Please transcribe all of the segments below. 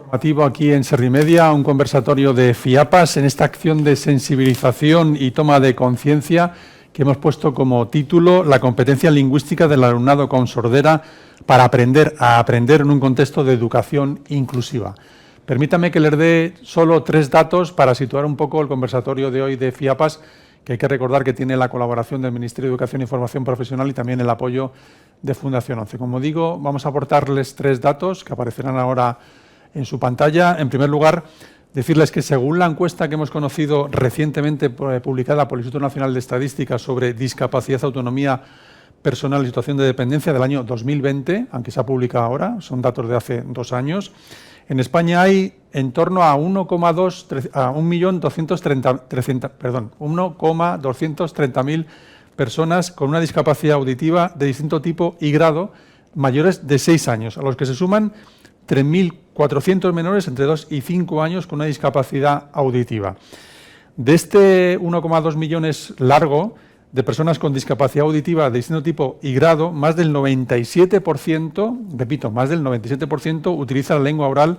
Informativo aquí en Servimedia, un conversatorio de FIAPAS en esta acción de sensibilización y toma de conciencia que hemos puesto como título la competencia lingüística del alumnado con sordera para aprender a aprender en un contexto de educación inclusiva. Permítame que les dé solo 3 datos para situar un poco el conversatorio de hoy de FIAPAS, que hay que recordar que tiene la colaboración del Ministerio de Educación y Formación Profesional y también el apoyo de Fundación 11. Como digo, vamos a aportarles 3 datos que aparecerán ahora en su pantalla. En primer lugar, decirles que según la encuesta que hemos conocido recientemente publicada por el Instituto Nacional de Estadística sobre discapacidad, autonomía personal y situación de dependencia del año 2020, aunque se ha publicado ahora, son datos de hace 2 años, en España hay en torno a 1,230.000 personas con una discapacidad auditiva de distinto tipo y grado mayores de 6 años, a los que se suman 3.400 menores entre 2 y 5 años con una discapacidad auditiva. De este 1,2 millones largo de personas con discapacidad auditiva de distinto tipo y grado, más del 97%, repito, más del 97% utiliza la lengua oral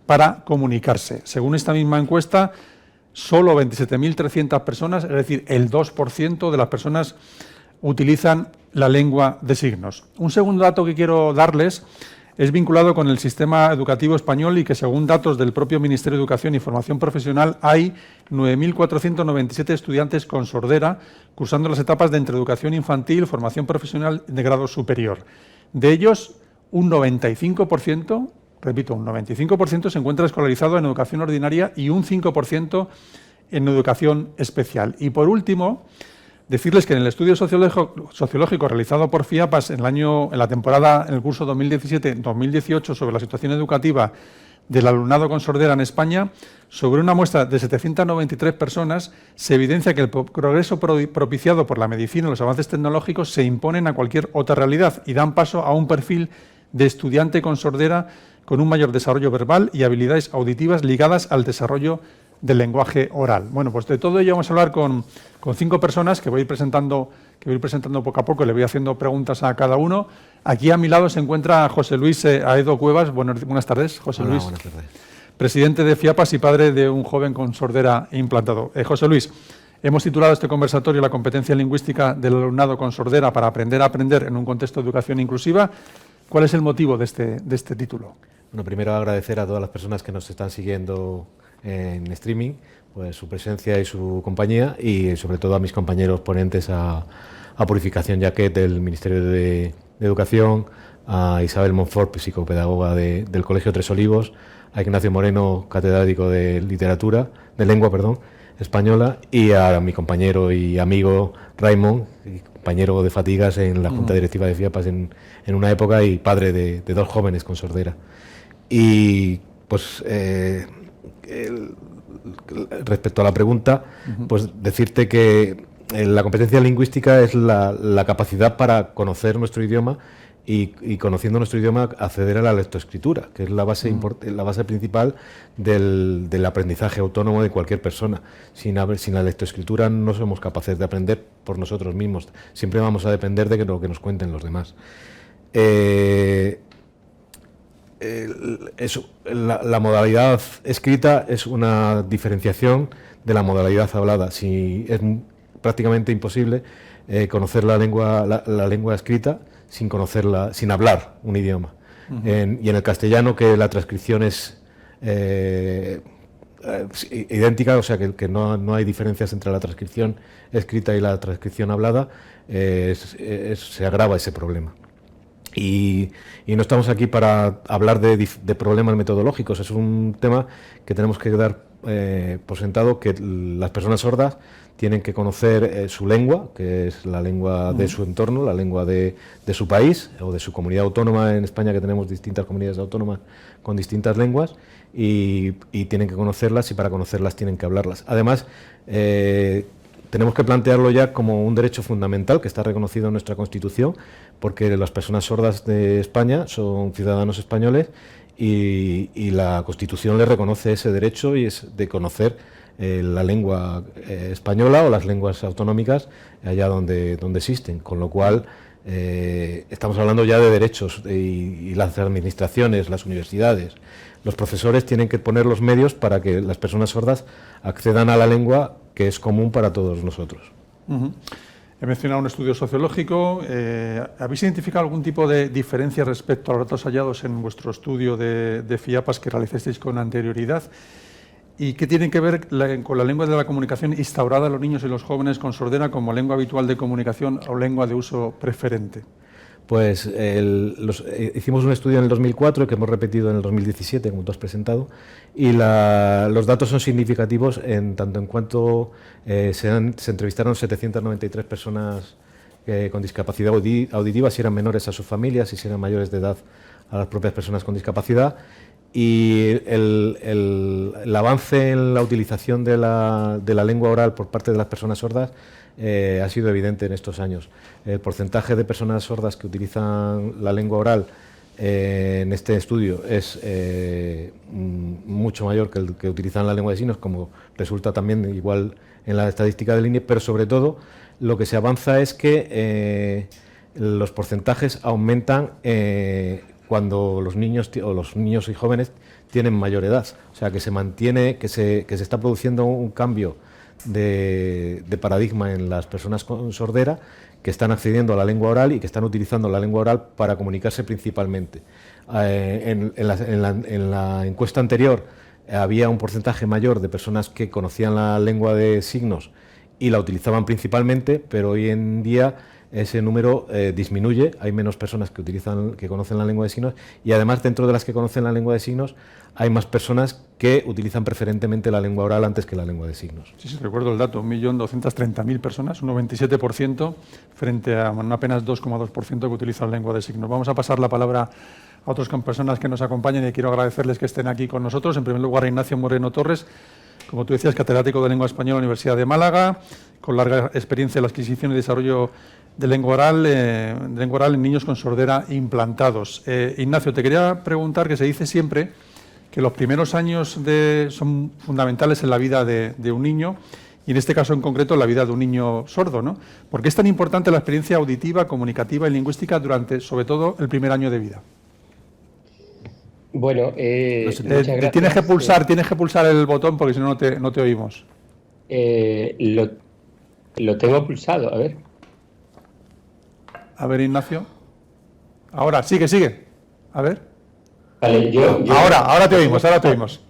para comunicarse. Según esta misma encuesta, solo 27.300 personas, es decir, el 2% de las personas utilizan la lengua de signos. Un segundo dato que quiero darles es vinculado con el sistema educativo español y que, según datos del propio Ministerio de Educación y Formación Profesional, hay 9.497 estudiantes con sordera cursando las etapas de entreeducación infantil, formación profesional de grado superior. De ellos, un 95%, repito, un 95% se encuentra escolarizado en educación ordinaria y un 5% en educación especial. Y por último, decirles que en el estudio sociológico realizado por FIAPAS en el curso 2017-2018 sobre la situación educativa del alumnado con sordera en España, sobre una muestra de 793 personas, se evidencia que el progreso propiciado por la medicina y los avances tecnológicos se imponen a cualquier otra realidad y dan paso a un perfil de estudiante con sordera con un mayor desarrollo verbal y habilidades auditivas ligadas al desarrollo del lenguaje oral. Bueno, pues de todo ello vamos a hablar con 5 personas que voy a ir presentando poco a poco y le voy haciendo preguntas a cada uno. Aquí a mi lado se encuentra José Luis Aedo Cuevas. Buenas tardes, José Luis. Buenas tardes. Presidente de FIAPAS y padre de un joven con sordera implantado. José Luis, hemos titulado este conversatorio La competencia lingüística del alumnado con sordera para aprender a aprender en un contexto de educación inclusiva. ¿Cuál es el motivo de este título? Bueno, primero agradecer a todas las personas que nos están siguiendo en streaming, pues su presencia y su compañía, y sobre todo a mis compañeros ponentes, a Purificación Jaquet del Ministerio de Educación, a Isabel Monfort, psicopedagoga del Colegio Tres Olivos, a Ignacio Moreno, catedrático de lengua española, y a mi compañero y amigo Raymond, compañero de fatigas en la Junta Directiva de FIAPAS en una época y padre de 2 jóvenes con sordera. Y pues respecto a la pregunta, pues decirte que la competencia lingüística es la capacidad para conocer nuestro idioma y conociendo nuestro idioma acceder a la lectoescritura, que es la base principal del aprendizaje autónomo de cualquier persona. Sin la lectoescritura no somos capaces de aprender por nosotros mismos, siempre vamos a depender de lo que nos cuenten los demás. La modalidad escrita es una diferenciación de la modalidad hablada. Si es prácticamente imposible conocer la lengua escrita sin hablar un idioma. Y en el castellano, que la transcripción es idéntica, o sea que no hay diferencias entre la transcripción escrita y la transcripción hablada, se agrava ese problema. Y no estamos aquí para hablar de problemas metodológicos, es un tema que tenemos que dar por sentado, que las personas sordas tienen que conocer su lengua, que es la lengua de su entorno, la lengua de su país o de su comunidad autónoma. En España, que tenemos distintas comunidades autónomas con distintas lenguas, y tienen que conocerlas, y para conocerlas tienen que hablarlas. Además, tenemos que plantearlo ya como un derecho fundamental que está reconocido en nuestra Constitución, porque las personas sordas de España son ciudadanos españoles y la Constitución les reconoce ese derecho, y es de conocer la lengua española o las lenguas autonómicas allá donde existen, con lo cual Estamos hablando ya de derechos y las administraciones, las universidades, los profesores tienen que poner los medios para que las personas sordas accedan a la lengua que es común para todos nosotros. He mencionado un estudio sociológico. ¿Habéis identificado algún tipo de diferencia respecto a los datos hallados en vuestro estudio de FIAPAS que realizasteis con anterioridad? ¿Y qué tiene que ver con la lengua de la comunicación instaurada en los niños y los jóvenes con sordera como lengua habitual de comunicación o lengua de uso preferente? Pues hicimos un estudio en el 2004 que hemos repetido en el 2017, como tú has presentado, y los datos son significativos en tanto en cuanto se entrevistaron 793 personas con discapacidad auditiva, si eran menores a sus familias y si eran mayores de edad a las propias personas con discapacidad. Y el avance en la utilización de la lengua oral por parte de las personas sordas ha sido evidente en estos años. El porcentaje de personas sordas que utilizan la lengua oral en este estudio es mucho mayor que el que utilizan la lengua de signos, como resulta también igual en la estadística del INE, pero sobre todo lo que se avanza es que los porcentajes aumentan cuando los niños y jóvenes tienen mayor edad. O sea, que se mantiene, que se está produciendo un cambio de paradigma en las personas con sordera que están accediendo a la lengua oral y que están utilizando la lengua oral para comunicarse principalmente. En la encuesta anterior había un porcentaje mayor de personas que conocían la lengua de signos y la utilizaban principalmente, pero hoy en día ese número disminuye, hay menos personas que conocen la lengua de signos y además dentro de las que conocen la lengua de signos hay más personas que utilizan preferentemente la lengua oral antes que la lengua de signos. Sí, recuerdo el dato, 1.230.000 personas, un 97% frente a apenas 2,2% que utilizan lengua de signos. Vamos a pasar la palabra a otras personas que nos acompañan y quiero agradecerles que estén aquí con nosotros. En primer lugar, a Ignacio Moreno Torres, como tú decías, catedrático de Lengua Española en la Universidad de Málaga, con larga experiencia en la adquisición y desarrollo de lengua oral en niños con sordera implantados. Ignacio, te quería preguntar, que se dice siempre que los primeros años son fundamentales en la vida de un niño, y en este caso en concreto en la vida de un niño sordo, ¿no? ¿Por qué es tan importante la experiencia auditiva, comunicativa y lingüística durante, sobre todo, el primer año de vida? Bueno, muchas gracias. Tienes que pulsar el botón porque si no, no te oímos. Lo tengo pulsado, a ver. A ver, Ignacio. Ahora, sigue. A ver. Vale, Ahora te oímos.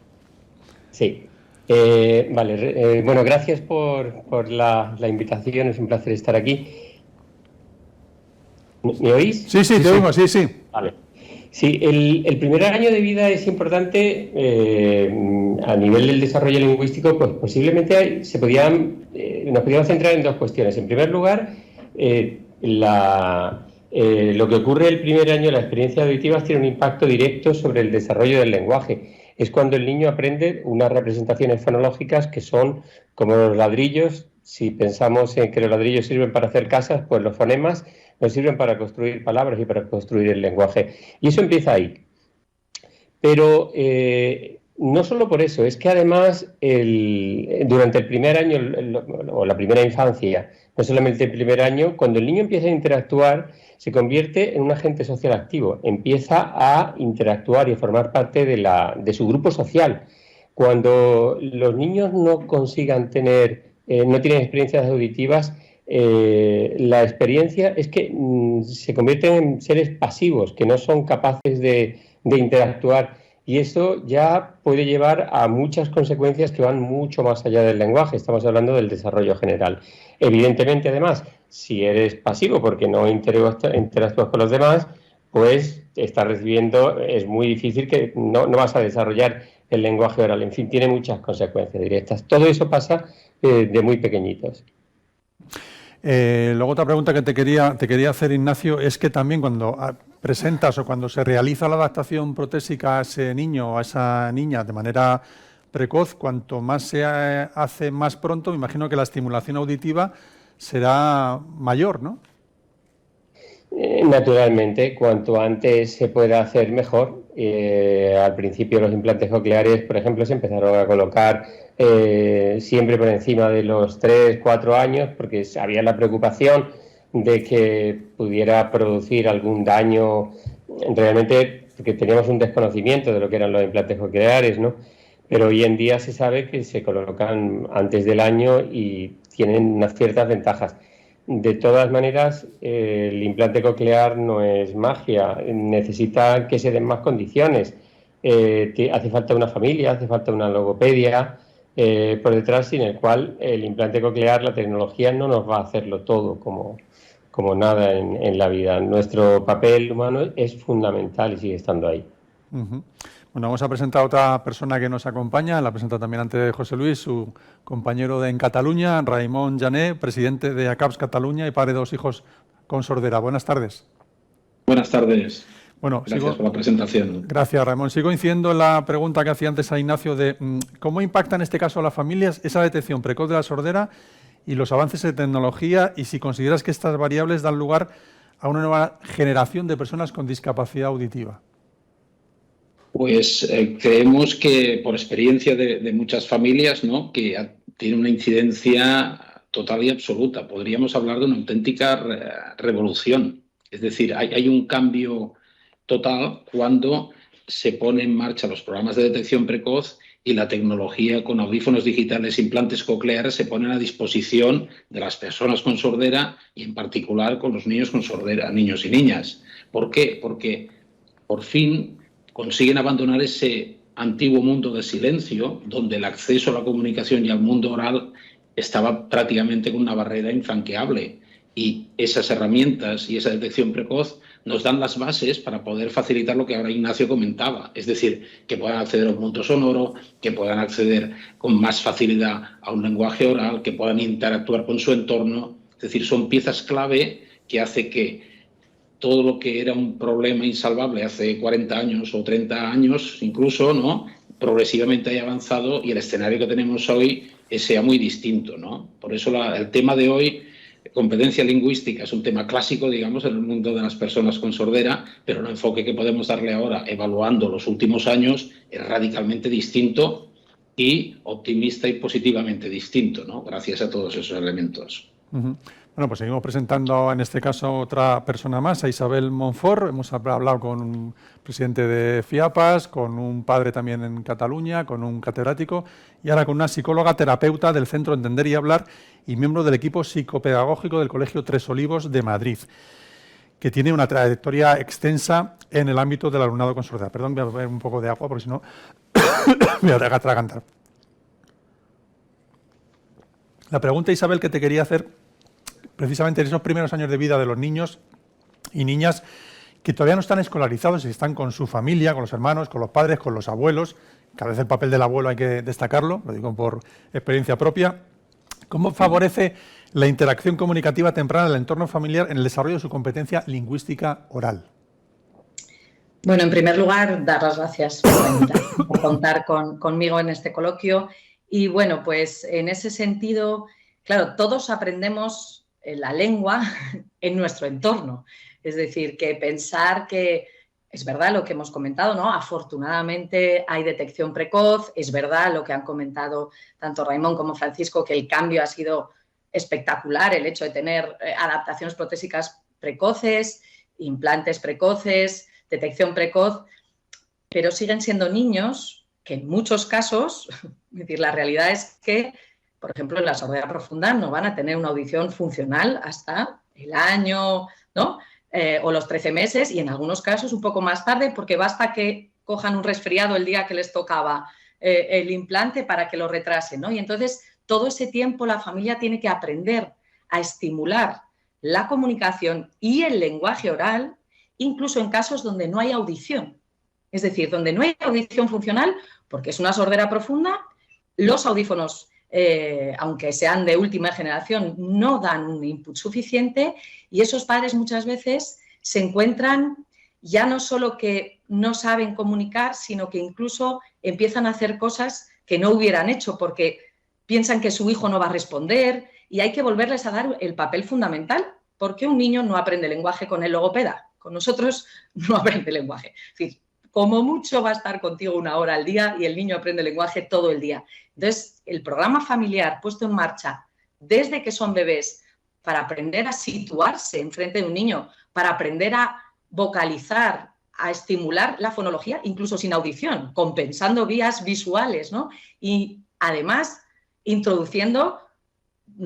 Sí. Vale, bueno, gracias por la invitación, es un placer estar aquí. ¿Me oís? Sí, te oímos, sí. Vale. Sí, el primer año de vida es importante a nivel del desarrollo lingüístico, pues posiblemente nos podríamos centrar en dos cuestiones. En primer lugar, lo que ocurre el primer año, la experiencia auditiva tiene un impacto directo sobre el desarrollo del lenguaje. Es cuando el niño aprende unas representaciones fonológicas que son como los ladrillos. Si pensamos en que los ladrillos sirven para hacer casas, pues los fonemas nos sirven para construir palabras y para construir el lenguaje. Y eso empieza ahí. Pero no solo por eso, es que además durante el primer año o la primera infancia, no solamente el primer año, cuando el niño empieza a interactuar, se convierte en un agente social activo, empieza a interactuar y a formar parte de su grupo social. Cuando los niños no consigan no tienen experiencias auditivas, la experiencia es que se convierten en seres pasivos, que no son capaces de interactuar. Y eso ya puede llevar a muchas consecuencias que van mucho más allá del lenguaje. Estamos hablando del desarrollo general. Evidentemente, además, si eres pasivo porque no interactúas con los demás, pues es muy difícil que no vas a desarrollar el lenguaje oral. En fin, tiene muchas consecuencias directas. Todo eso pasa de muy pequeñitos. Luego otra pregunta que te quería hacer, Ignacio, es que también cuando presentas o cuando se realiza la adaptación protésica a ese niño o a esa niña de manera precoz, cuanto más se hace más pronto, me imagino que la estimulación auditiva será mayor, ¿no? Naturalmente, cuanto antes se pueda hacer mejor. Al principio los implantes cocleares, por ejemplo, se empezaron a colocar siempre por encima de los 3-4 años porque había la preocupación de que pudiera producir algún daño, realmente porque teníamos un desconocimiento de lo que eran los implantes cocleares, ¿no? Pero hoy en día se sabe que se colocan antes del año y tienen unas ciertas ventajas. De todas maneras, el implante coclear no es magia, necesita que se den más condiciones. Hace falta una familia, hace falta una logopedia por detrás, sin el cual el implante coclear, la tecnología no nos va a hacerlo todo como nada en la vida. Nuestro papel humano es fundamental y sigue estando ahí. Uh-huh. Bueno, vamos a presentar a otra persona que nos acompaña, la presenta también antes José Luis, su compañero en Cataluña, Raimon Jané, presidente de ACAPS Cataluña y padre de 2 hijos con sordera. Buenas tardes. Buenas tardes. Bueno, gracias por la presentación. Gracias, Ramón. Sigo incidiendo en la pregunta que hacía antes a Ignacio de cómo impacta en este caso a las familias esa detección precoz de la sordera y los avances de tecnología, y si consideras que estas variables dan lugar a una nueva generación de personas con discapacidad auditiva. Pues creemos que por experiencia de muchas familias, ¿no?, que tiene una incidencia total y absoluta. Podríamos hablar de una auténtica revolución. Es decir, hay un cambio total cuando se pone en marcha los programas de detección precoz y la tecnología con audífonos digitales, implantes cocleares, se ponen a disposición de las personas con sordera y en particular con los niños con sordera, niños y niñas. ¿Por qué? Porque por fin consiguen abandonar ese antiguo mundo de silencio donde el acceso a la comunicación y al mundo oral estaba prácticamente con una barrera infranqueable. Y esas herramientas y esa detección precoz nos dan las bases para poder facilitar lo que ahora Ignacio comentaba, es decir, que puedan acceder a un mundo sonoro, que puedan acceder con más facilidad a un lenguaje oral, que puedan interactuar con su entorno. Es decir, son piezas clave que hace que todo lo que era un problema insalvable hace 40 años o 30 años incluso, ¿no?, progresivamente haya avanzado y el escenario que tenemos hoy sea muy distinto, ¿no? Por eso el tema de hoy, competencia lingüística, es un tema clásico, digamos, en el mundo de las personas con sordera, pero el enfoque que podemos darle ahora, evaluando los últimos años, es radicalmente distinto y optimista y positivamente distinto, ¿no?, gracias a todos esos elementos. Uh-huh. Bueno, pues seguimos presentando en este caso otra persona más, a Isabel Monfort. Hemos hablado con un presidente de FIAPAS, con un padre también en Cataluña, con un catedrático y ahora con una psicóloga terapeuta del Centro Entender y Hablar y miembro del equipo psicopedagógico del Colegio Tres Olivos de Madrid, que tiene una trayectoria extensa en el ámbito del alumnado con sordera. Perdón, voy a beber un poco de agua porque si no me voy a atragantar. La pregunta, Isabel, que te quería hacer, precisamente en esos primeros años de vida de los niños y niñas que todavía no están escolarizados y están con su familia, con los hermanos, con los padres, con los abuelos. Cada vez el papel del abuelo hay que destacarlo, lo digo por experiencia propia. ¿Cómo favorece la interacción comunicativa temprana del entorno familiar en el desarrollo de su competencia lingüística oral? Bueno, en primer lugar, dar las gracias por contar conmigo en este coloquio. Y bueno, pues en ese sentido, claro, todos aprendemos la lengua en nuestro entorno. Es decir, que pensar que es verdad lo que hemos comentado, ¿no? Afortunadamente hay detección precoz, es verdad lo que han comentado tanto Raimon como Francisco, que el cambio ha sido espectacular, el hecho de tener adaptaciones protésicas precoces, implantes precoces, detección precoz, pero siguen siendo niños que en muchos casos, es decir, la realidad es que, por ejemplo, en la sordera profunda no van a tener una audición funcional hasta el año, ¿no?, o los 13 meses y en algunos casos un poco más tarde, porque basta que cojan un resfriado el día que les tocaba el implante para que lo retrasen, ¿no? Y entonces todo ese tiempo la familia tiene que aprender a estimular la comunicación y el lenguaje oral, incluso en casos donde no hay audición. Es decir, donde no hay audición funcional, porque es una sordera profunda, los audífonos, aunque sean de última generación, no dan un input suficiente y esos padres muchas veces se encuentran ya no solo que no saben comunicar, sino que incluso empiezan a hacer cosas que no hubieran hecho porque piensan que su hijo no va a responder y hay que volverles a dar el papel fundamental, porque un niño no aprende lenguaje con el logopeda, con nosotros no aprende lenguaje. Es decir, como mucho va a estar contigo 1 hora al día y el niño aprende lenguaje todo el día. Entonces, el programa familiar puesto en marcha desde que son bebés para aprender a situarse enfrente de un niño, para aprender a vocalizar, a estimular la fonología, incluso sin audición, compensando vías visuales, ¿no? Y además introduciendo,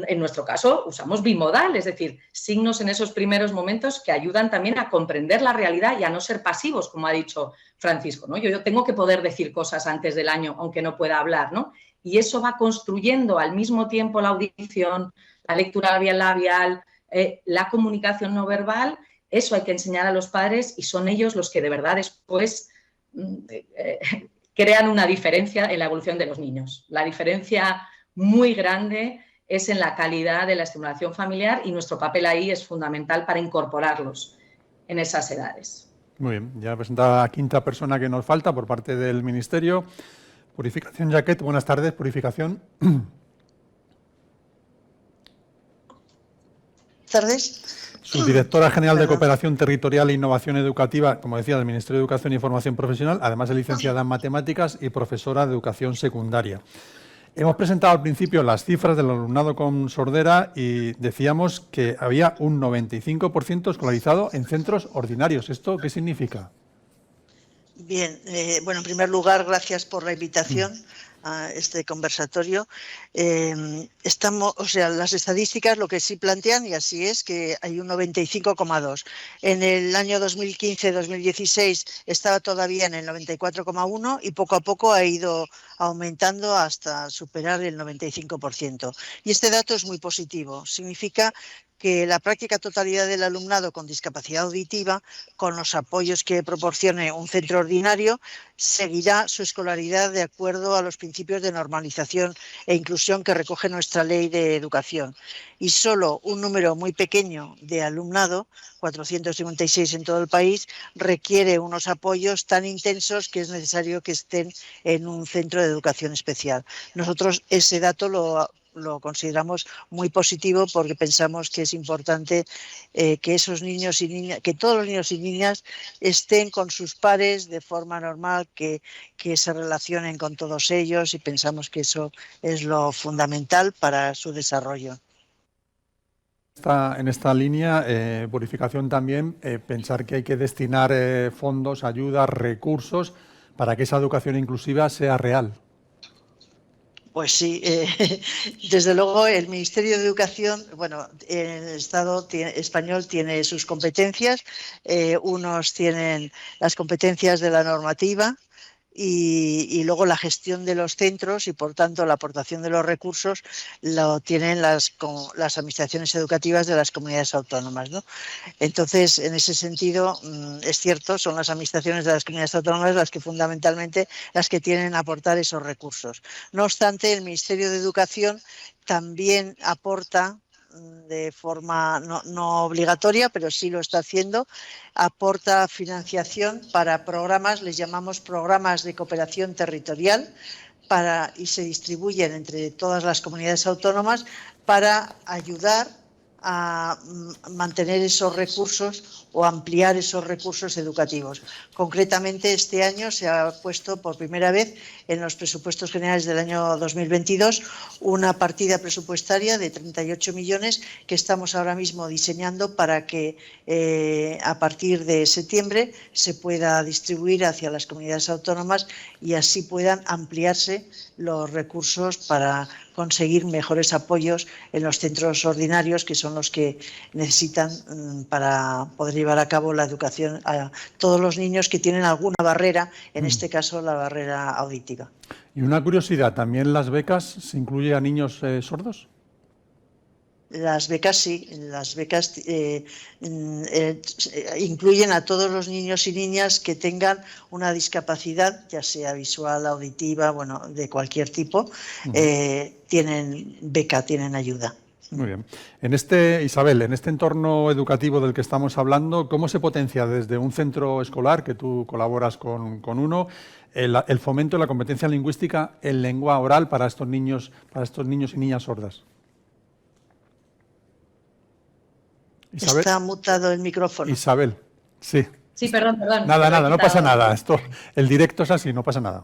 en nuestro caso, usamos bimodal, es decir, signos en esos primeros momentos que ayudan también a comprender la realidad y a no ser pasivos, como ha dicho Francisco, ¿no? Yo tengo que poder decir cosas antes del año, aunque no pueda hablar, ¿no? Y eso va construyendo al mismo tiempo la audición, la lectura labial, la comunicación no verbal. Eso hay que enseñar a los padres y son ellos los que de verdad después crean una diferencia en la evolución de los niños. La diferencia muy grande es en la calidad de la estimulación familiar y nuestro papel ahí es fundamental para incorporarlos en esas edades. Muy bien, ya presentado a la quinta persona que nos falta por parte del Ministerio. Purificación Jaquet, buenas tardes. Purificación. Tardes. Subdirectora General de Cooperación Territorial e Innovación Educativa, como decía, del Ministerio de Educación y Formación Profesional, además de licenciada en Matemáticas y profesora de Educación Secundaria. Hemos presentado al principio las cifras del alumnado con sordera y decíamos que había un 95% escolarizado en centros ordinarios. ¿Esto qué significa? Bien, bueno, en primer lugar, gracias por la invitación a este conversatorio. Las estadísticas lo que sí plantean, y así es, que hay un 95,2. En el año 2015-2016 estaba todavía en el 94,1 y poco a poco ha ido aumentando hasta superar el 95%. Y este dato es muy positivo. Significa que la práctica totalidad del alumnado con discapacidad auditiva, con los apoyos que proporcione un centro ordinario, seguirá su escolaridad de acuerdo a los principios de normalización e inclusión que recoge nuestra ley de educación. Y solo un número muy pequeño de alumnado, 456 en todo el país, requiere unos apoyos tan intensos que es necesario que estén en un centro de educación especial. Nosotros ese dato lo consideramos muy positivo porque pensamos que es importante que esos niños y niñas, que todos los niños y niñas estén con sus pares de forma normal, que se relacionen con todos ellos, y pensamos que eso es lo fundamental para su desarrollo. En esta línea, Purificación también, pensar que hay que destinar fondos, ayudas, recursos para que esa educación inclusiva sea real. Pues sí, desde luego el Ministerio de Educación, bueno, el Estado español tiene sus competencias, unos tienen las competencias de la normativa y luego la gestión de los centros y, por tanto, la aportación de los recursos lo tienen las administraciones educativas de las comunidades autónomas, ¿no? Entonces, en ese sentido, es cierto, son las administraciones de las comunidades autónomas las que fundamentalmente las que tienen que aportar esos recursos. No obstante, el Ministerio de Educación también aporta de forma no obligatoria, pero sí lo está haciendo, aporta financiación para programas, les llamamos programas de cooperación territorial, y se distribuyen entre todas las comunidades autónomas para ayudar a mantener esos recursos o ampliar esos recursos educativos. Concretamente, este año se ha puesto por primera vez en los presupuestos generales del año 2022 una partida presupuestaria de 38 millones que estamos ahora mismo diseñando para que a partir de septiembre se pueda distribuir hacia las comunidades autónomas y así puedan ampliarse los recursos para conseguir mejores apoyos en los centros ordinarios, que son los que necesitan para poder llevar a cabo la educación a todos los niños que tienen alguna barrera, en este caso la barrera auditiva. Y una curiosidad, ¿también las becas se incluye a niños sordos? Las becas sí, las becas incluyen a todos los niños y niñas que tengan una discapacidad, ya sea visual, auditiva, bueno, de cualquier tipo, tienen beca, tienen ayuda. Muy bien. Isabel, en este entorno educativo del que estamos hablando, ¿cómo se potencia desde un centro escolar, que tú colaboras con uno, el fomento de la competencia lingüística en lengua oral para estos niños y niñas sordas? Isabel. Está mutado el micrófono. Isabel, sí. Sí, perdón. Nada, no pasa nada. El directo es así, no pasa nada.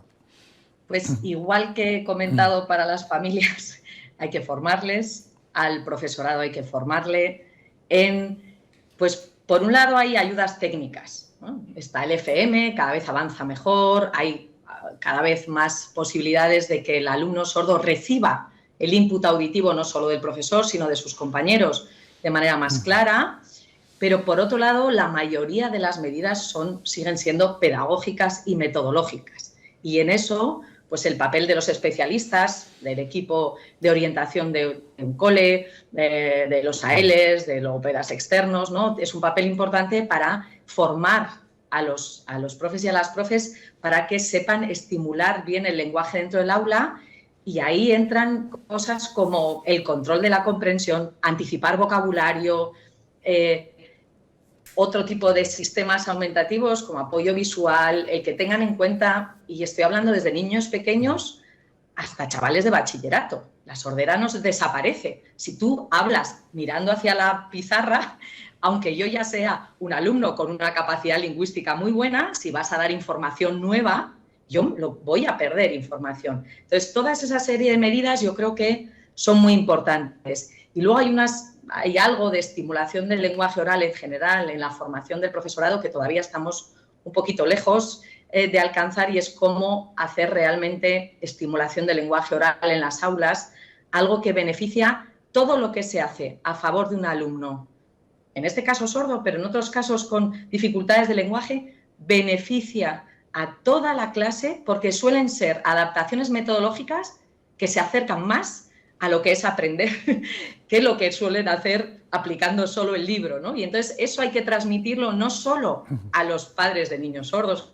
Pues igual que he comentado para las familias, hay que formarles, al profesorado hay que formarle en, pues por un lado hay ayudas técnicas, ¿no? Está el FM, cada vez avanza mejor, hay cada vez más posibilidades de que el alumno sordo reciba el input auditivo no solo del profesor, sino de sus compañeros de manera más clara. Pero, por otro lado, la mayoría de las medidas siguen siendo pedagógicas y metodológicas. Y en eso, pues el papel de los especialistas, del equipo de orientación de un cole, de los AELs, de logopedas externos, ¿no? Es un papel importante para formar a los profes y a las profes para que sepan estimular bien el lenguaje dentro del aula. Y ahí entran cosas como el control de la comprensión, anticipar vocabulario, otro tipo de sistemas aumentativos como apoyo visual, el que tengan en cuenta, y estoy hablando desde niños pequeños hasta chavales de bachillerato. La sordera no desaparece. Si tú hablas mirando hacia la pizarra, aunque yo ya sea un alumno con una capacidad lingüística muy buena, si vas a dar información nueva, yo voy a perder información. Entonces, toda esa serie de medidas yo creo que son muy importantes. Y luego hay algo de estimulación del lenguaje oral en general en la formación del profesorado que todavía estamos un poquito lejos de alcanzar, y es cómo hacer realmente estimulación del lenguaje oral en las aulas, algo que beneficia todo lo que se hace a favor de un alumno, en este caso sordo, pero en otros casos con dificultades de lenguaje, beneficia a toda la clase porque suelen ser adaptaciones metodológicas que se acercan más a lo que es aprender que lo que suelen hacer aplicando solo el libro, ¿no? Y entonces eso hay que transmitirlo no solo a los padres de niños sordos,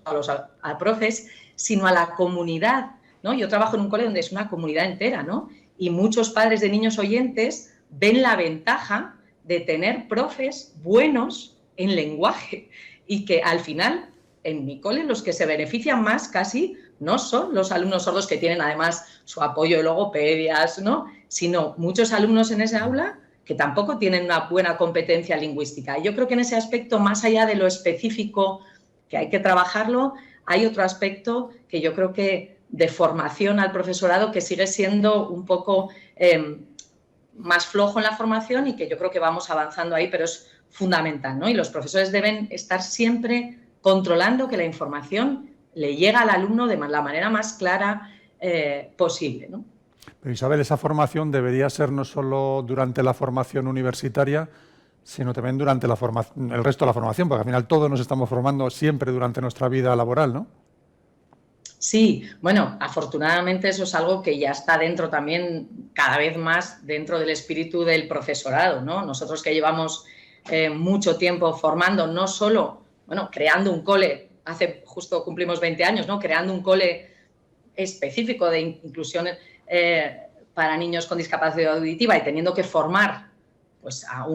a profes, sino a la comunidad, ¿no? Yo trabajo en un colegio donde es una comunidad entera, ¿no? Y muchos padres de niños oyentes ven la ventaja de tener profes buenos en lenguaje y que al final en mi cole los que se benefician más casi no son los alumnos sordos que tienen además su apoyo de logopedias, ¿no? Sino muchos alumnos en ese aula que tampoco tienen una buena competencia lingüística. Y yo creo que en ese aspecto, más allá de lo específico que hay que trabajarlo, hay otro aspecto que yo creo que de formación al profesorado que sigue siendo un poco más flojo en la formación y que yo creo que vamos avanzando ahí, pero es fundamental, ¿no? Y los profesores deben estar siempre controlando que la información le llega al alumno de la manera más clara posible, ¿no? Pero Isabel, esa formación debería ser no solo durante la formación universitaria, sino también durante el resto de la formación, porque al final todos nos estamos formando siempre durante nuestra vida laboral, ¿no? Sí, bueno, afortunadamente eso es algo que ya está dentro también, cada vez más dentro del espíritu del profesorado, ¿no? Nosotros que llevamos mucho tiempo formando, no solo, bueno, creando un cole, justo cumplimos 20 años, ¿no? Creando un cole específico de inclusión para niños con discapacidad auditiva y teniendo que formar pues a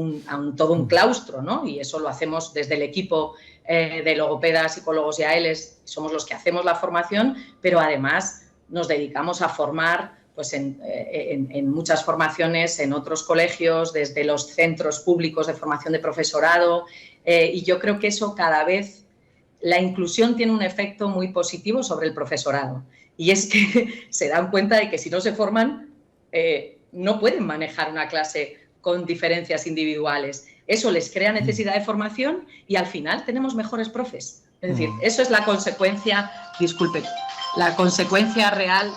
todo un claustro, ¿no? Y eso lo hacemos desde el equipo de logopedas, psicólogos y AELs, somos los que hacemos la formación, pero además nos dedicamos a formar pues en muchas formaciones, en otros colegios, desde los centros públicos de formación de profesorado, y yo creo que eso cada vez, la inclusión tiene un efecto muy positivo sobre el profesorado, y es que se dan cuenta de que si no se forman, no pueden manejar una clase con diferencias individuales. Eso les crea necesidad de formación y al final tenemos mejores profes. Es decir, eso es la consecuencia, la consecuencia real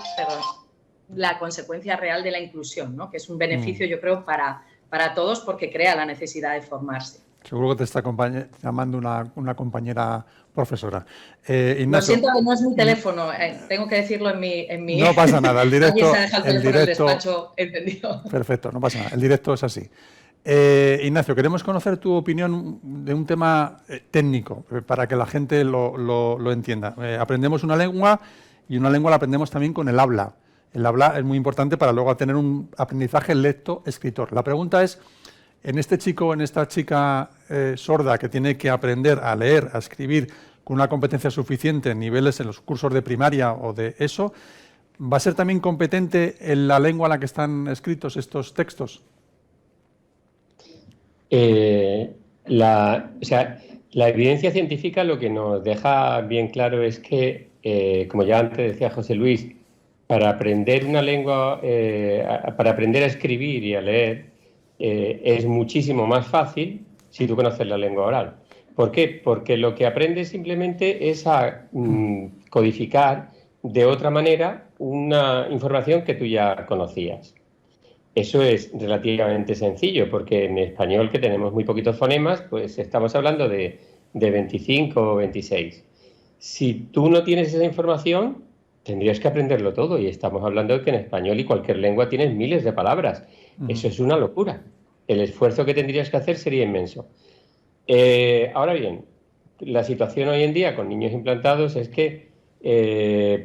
de la inclusión, ¿no? Que es un beneficio, yo creo, para todos porque crea la necesidad de formarse. Seguro que te está llamando una compañera profesora. Ignacio, lo siento, no es mi teléfono, tengo que decirlo en mi... No pasa nada, el directo... el despacho entendido. Perfecto, no pasa nada, el directo es así. Ignacio, queremos conocer tu opinión de un tema técnico, para que la gente lo entienda. Aprendemos una lengua y una lengua la aprendemos también con el habla. El habla es muy importante para luego tener un aprendizaje lecto-escritor. La pregunta es, en este chico o en esta chica sorda que tiene que aprender a leer, a escribir con una competencia suficiente en niveles en los cursos de primaria o de eso, ¿va a ser también competente en la lengua en la que están escritos estos textos? La evidencia científica lo que nos deja bien claro es que, como ya antes decía José Luis, para aprender una lengua, para aprender a escribir y a leer, es muchísimo más fácil si tú conoces la lengua oral. ¿Por qué? Porque lo que aprendes simplemente es a codificar de otra manera una información que tú ya conocías. Eso es relativamente sencillo, porque en español, que tenemos muy poquitos fonemas, pues estamos hablando de 25 o 26. Si tú no tienes esa información, tendrías que aprenderlo todo, y estamos hablando de que en español y cualquier lengua tienes miles de palabras. Eso es una locura. El esfuerzo que tendrías que hacer sería inmenso. Ahora bien, la situación hoy en día con niños implantados es que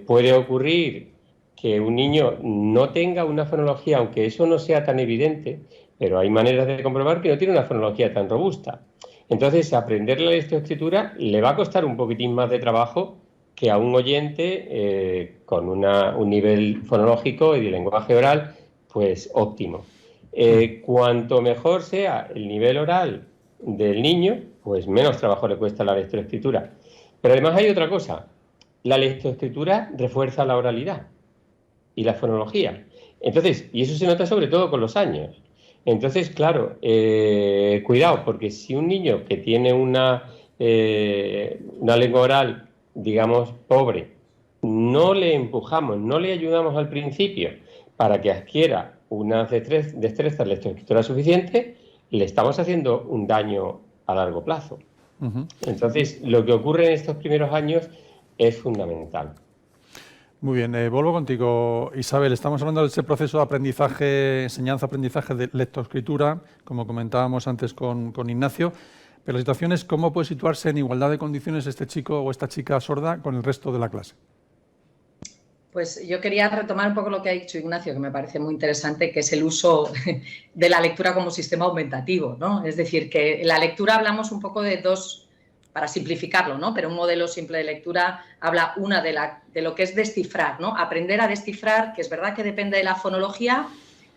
puede ocurrir que un niño no tenga una fonología, aunque eso no sea tan evidente, pero hay maneras de comprobar que no tiene una fonología tan robusta. Entonces, aprender la lectoescritura le va a costar un poquitín más de trabajo que a un oyente con un nivel fonológico y de lenguaje oral pues óptimo. Cuanto mejor sea el nivel oral del niño, pues menos trabajo le cuesta la lectoescritura. Pero además hay otra cosa. La lectoescritura refuerza la oralidad y la fonología. Entonces, y eso se nota sobre todo con los años. Entonces, claro, cuidado, porque si un niño que tiene una lengua oral, digamos, pobre, no le empujamos, no le ayudamos al principio para que adquiera unas destrezas lectoescritoras suficientes, le estamos haciendo un daño a largo plazo. Entonces, lo que ocurre en estos primeros años es fundamental. Muy bien, vuelvo contigo, Isabel. Estamos hablando de ese proceso de aprendizaje, enseñanza-aprendizaje de lectoescritura, como comentábamos antes con Ignacio, pero la situación es cómo puede situarse en igualdad de condiciones este chico o esta chica sorda con el resto de la clase. Pues yo quería retomar un poco lo que ha dicho Ignacio, que me parece muy interesante, que es el uso de la lectura como sistema aumentativo, ¿no? Es decir, que en la lectura hablamos un poco de dos, para simplificarlo, ¿no? Pero un modelo simple de lectura habla de lo que es descifrar, ¿no? Aprender a descifrar, que es verdad que depende de la fonología,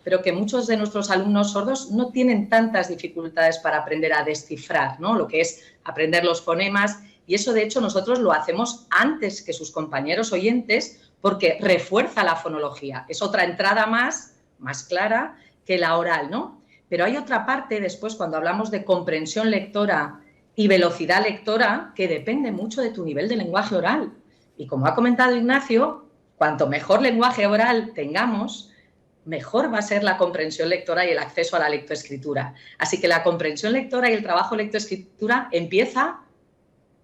pero que muchos de nuestros alumnos sordos no tienen tantas dificultades para aprender a descifrar, ¿no? Lo que es aprender los fonemas, y eso de hecho nosotros lo hacemos antes que sus compañeros oyentes, porque refuerza la fonología. Es otra entrada más clara que la oral, ¿no? Pero hay otra parte después, cuando hablamos de comprensión lectora y velocidad lectora, que depende mucho de tu nivel de lenguaje oral. Y como ha comentado Ignacio, cuanto mejor lenguaje oral tengamos, mejor va a ser la comprensión lectora y el acceso a la lectoescritura. Así que la comprensión lectora y el trabajo lectoescritura empieza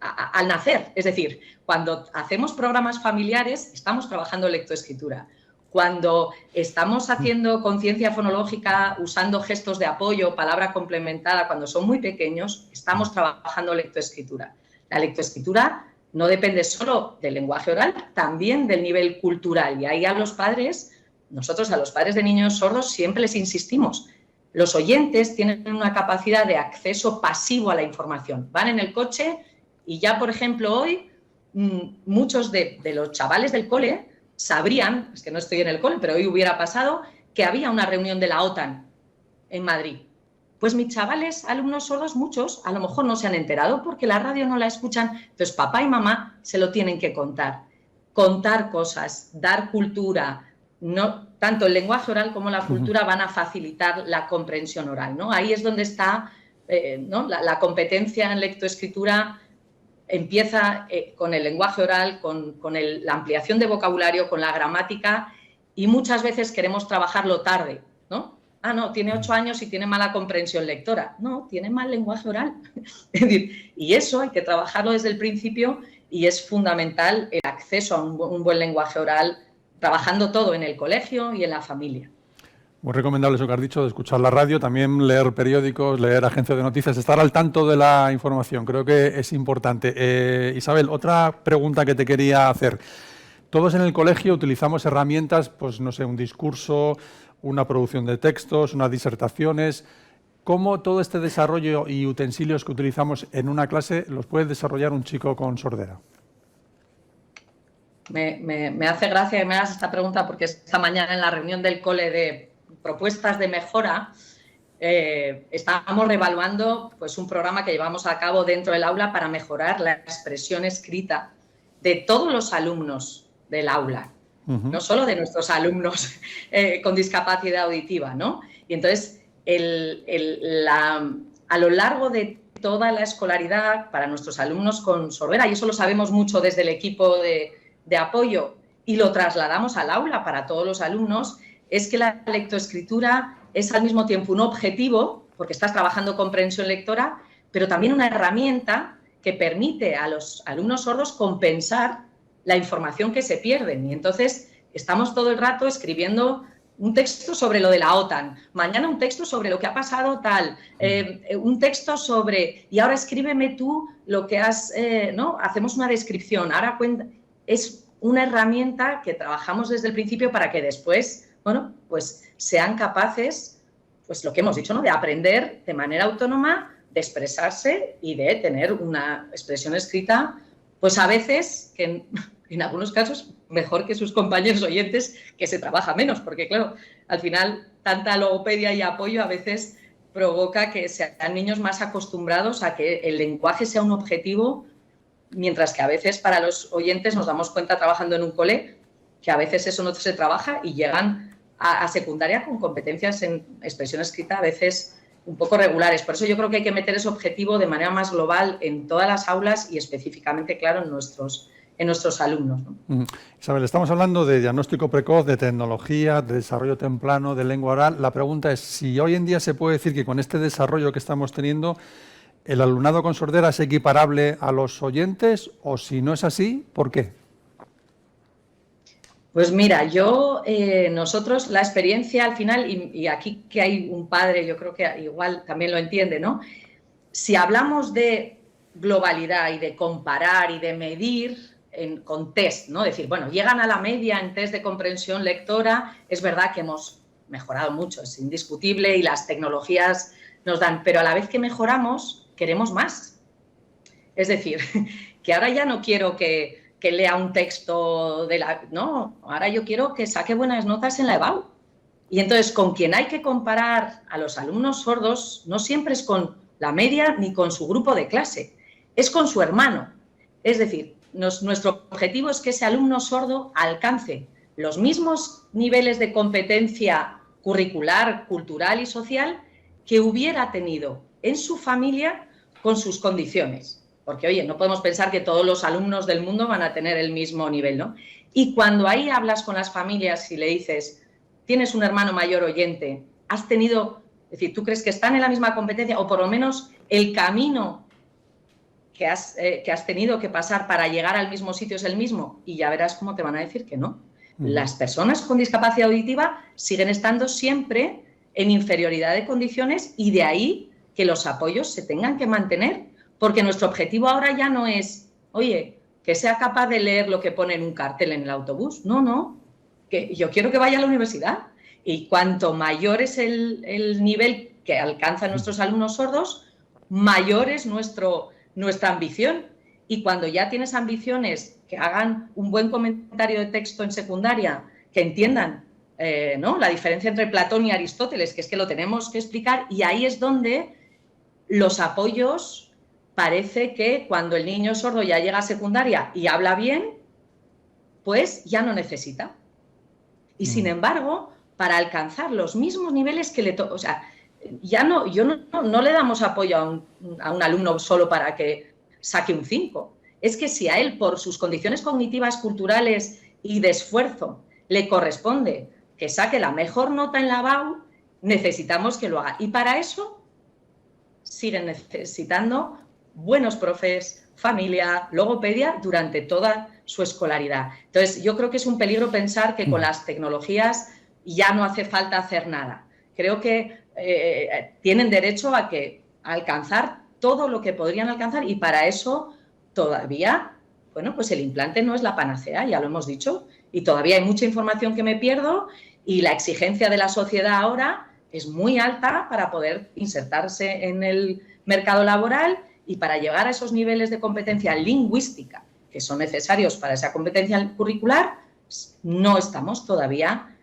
al nacer. Es decir, cuando hacemos programas familiares, estamos trabajando lectoescritura. Cuando estamos haciendo conciencia fonológica, usando gestos de apoyo, palabra complementada, cuando son muy pequeños, estamos trabajando lectoescritura. La lectoescritura no depende solo del lenguaje oral, también del nivel cultural. Y ahí a los padres, nosotros a los padres de niños sordos siempre les insistimos. Los oyentes tienen una capacidad de acceso pasivo a la información. Van en el coche y ya, por ejemplo, hoy muchos de los chavales del cole sabrían, es que no estoy en el cole, pero hoy hubiera pasado, que había una reunión de la OTAN en Madrid. Pues mis chavales, alumnos sordos, muchos, a lo mejor no se han enterado porque la radio no la escuchan. Entonces, papá y mamá se lo tienen que contar. Contar cosas, dar cultura. No, tanto el lenguaje oral como la cultura van a facilitar la comprensión oral, ¿no? Ahí es donde está ¿no? la competencia en lectoescritura. Empieza con el lenguaje oral, con la ampliación de vocabulario, con la gramática, y muchas veces queremos trabajarlo tarde, ¿no? Ah, no, tiene 8 años y tiene mala comprensión lectora. No, tiene mal lenguaje oral. Es decir, y eso hay que trabajarlo desde el principio, y es fundamental el acceso a un buen lenguaje oral, trabajando todo en el colegio y en la familia. Muy recomendable eso que has dicho, de escuchar la radio, también leer periódicos, leer agencias de noticias, estar al tanto de la información. Creo que es importante. Isabel, otra pregunta que te quería hacer. Todos en el colegio utilizamos herramientas, pues no sé, un discurso, una producción de textos, unas disertaciones. ¿Cómo todo este desarrollo y utensilios que utilizamos en una clase los puede desarrollar un chico con sordera? Me hace gracia que me hagas esta pregunta porque esta mañana en la reunión del cole de propuestas de mejora, estábamos reevaluando pues, un programa que llevamos a cabo dentro del aula para mejorar la expresión escrita de todos los alumnos del aula, no solo de nuestros alumnos con discapacidad auditiva, ¿no? Y entonces a lo largo de toda la escolaridad para nuestros alumnos con sordera, y eso lo sabemos mucho desde el equipo de apoyo y lo trasladamos al aula para todos los alumnos, es que la lectoescritura es al mismo tiempo un objetivo, porque estás trabajando comprensión lectora, pero también una herramienta que permite a los alumnos sordos compensar la información que se pierden. Y entonces estamos todo el rato escribiendo un texto sobre lo de la OTAN, mañana un texto sobre lo que ha pasado tal, un texto sobre, y ahora escríbeme tú lo que has, ¿no? Hacemos una descripción, ahora cuenta, es una herramienta que trabajamos desde el principio para que después, bueno, pues sean capaces, pues lo que hemos dicho, ¿no? De aprender de manera autónoma, de expresarse y de tener una expresión escrita, pues a veces, que en algunos casos, mejor que sus compañeros oyentes, que se trabaja menos, porque claro, al final tanta logopedia y apoyo a veces provoca que sean niños más acostumbrados a que el lenguaje sea un objetivo, mientras que a veces para los oyentes nos damos cuenta trabajando en un cole que a veces eso no se trabaja y llegan a secundaria con competencias en expresión escrita a veces un poco regulares. Por eso yo creo que hay que meter ese objetivo de manera más global en todas las aulas y específicamente, claro, en nuestros alumnos, ¿no? Isabel, estamos hablando de diagnóstico precoz, de tecnología, de desarrollo temprano, de lengua oral. La pregunta es si hoy en día se puede decir que con este desarrollo que estamos teniendo, el alumnado con sordera es equiparable a los oyentes, o si no es así, ¿por qué? Pues mira, nosotros la experiencia al final, y aquí que hay un padre, yo creo que igual también lo entiende, ¿no? Si hablamos de globalidad y de comparar y de medir con test, ¿no? Decir, bueno, llegan a la media en test de comprensión lectora, es verdad que hemos mejorado mucho, es indiscutible y las tecnologías nos dan, pero a la vez que mejoramos, queremos más. Es decir, que ahora ya no quiero que lea un texto no, ahora yo quiero que saque buenas notas en la EBAU. Y entonces, con quien hay que comparar a los alumnos sordos no siempre es con la media ni con su grupo de clase, es con su hermano. Es decir, nuestro objetivo es que ese alumno sordo alcance los mismos niveles de competencia curricular, cultural y social que hubiera tenido en su familia con sus condiciones. Porque, oye, no podemos pensar que todos los alumnos del mundo van a tener el mismo nivel, ¿no? Y cuando ahí hablas con las familias y le dices, tienes un hermano mayor oyente, has tenido, es decir, ¿tú crees que están en la misma competencia? O por lo menos el camino que has tenido que pasar para llegar al mismo sitio es el mismo, y ya verás cómo te van a decir que no. Las personas con discapacidad auditiva siguen estando siempre en inferioridad de condiciones y de ahí que los apoyos se tengan que mantener. Porque nuestro objetivo ahora ya no es, oye, que sea capaz de leer lo que pone en un cartel en el autobús. No, que yo quiero que vaya a la universidad. Y cuanto mayor es el nivel que alcanzan nuestros alumnos sordos, mayor es nuestra ambición. Y cuando ya tienes ambiciones que hagan un buen comentario de texto en secundaria, que entiendan ¿no? la diferencia entre Platón y Aristóteles, que es que lo tenemos que explicar, y ahí es donde los apoyos... Parece que cuando el niño sordo ya llega a secundaria y habla bien, pues ya no necesita. Y sin embargo, para alcanzar los mismos niveles que le toca, o sea, ya no le damos apoyo a un alumno solo para que saque un 5. Es que si a él, por sus condiciones cognitivas, culturales y de esfuerzo, le corresponde que saque la mejor nota en la BAU, necesitamos que lo haga. Y para eso siguen necesitando buenos profes, familia, logopedia durante toda su escolaridad. Entonces, yo creo que es un peligro pensar que con las tecnologías ya no hace falta hacer nada. Creo que tienen derecho a alcanzar todo lo que podrían alcanzar y para eso todavía, bueno, pues el implante no es la panacea, ya lo hemos dicho, y todavía hay mucha información que me pierdo y la exigencia de la sociedad ahora es muy alta para poder insertarse en el mercado laboral. Y para llegar a esos niveles de competencia lingüística que son necesarios para esa competencia curricular, no estamos todavía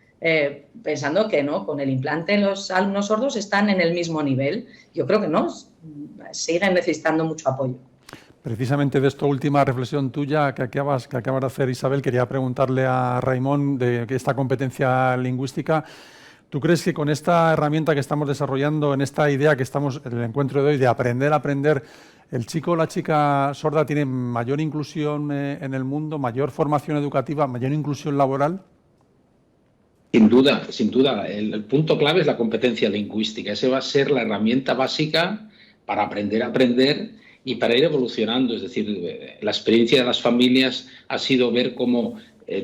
pensando que no, con el implante los alumnos sordos están en el mismo nivel. Yo creo que no, siguen necesitando mucho apoyo. Precisamente de esta última reflexión tuya que acabas de hacer, Isabel, quería preguntarle a Raimon de esta competencia lingüística. ¿Tú crees que con esta herramienta que estamos desarrollando, en esta idea que estamos en el encuentro de hoy de aprender a aprender, el chico o la chica sorda tiene mayor inclusión en el mundo, mayor formación educativa, mayor inclusión laboral? Sin duda, sin duda. El punto clave es la competencia lingüística. Esa va a ser la herramienta básica para aprender a aprender y para ir evolucionando. Es decir, la experiencia de las familias ha sido ver cómo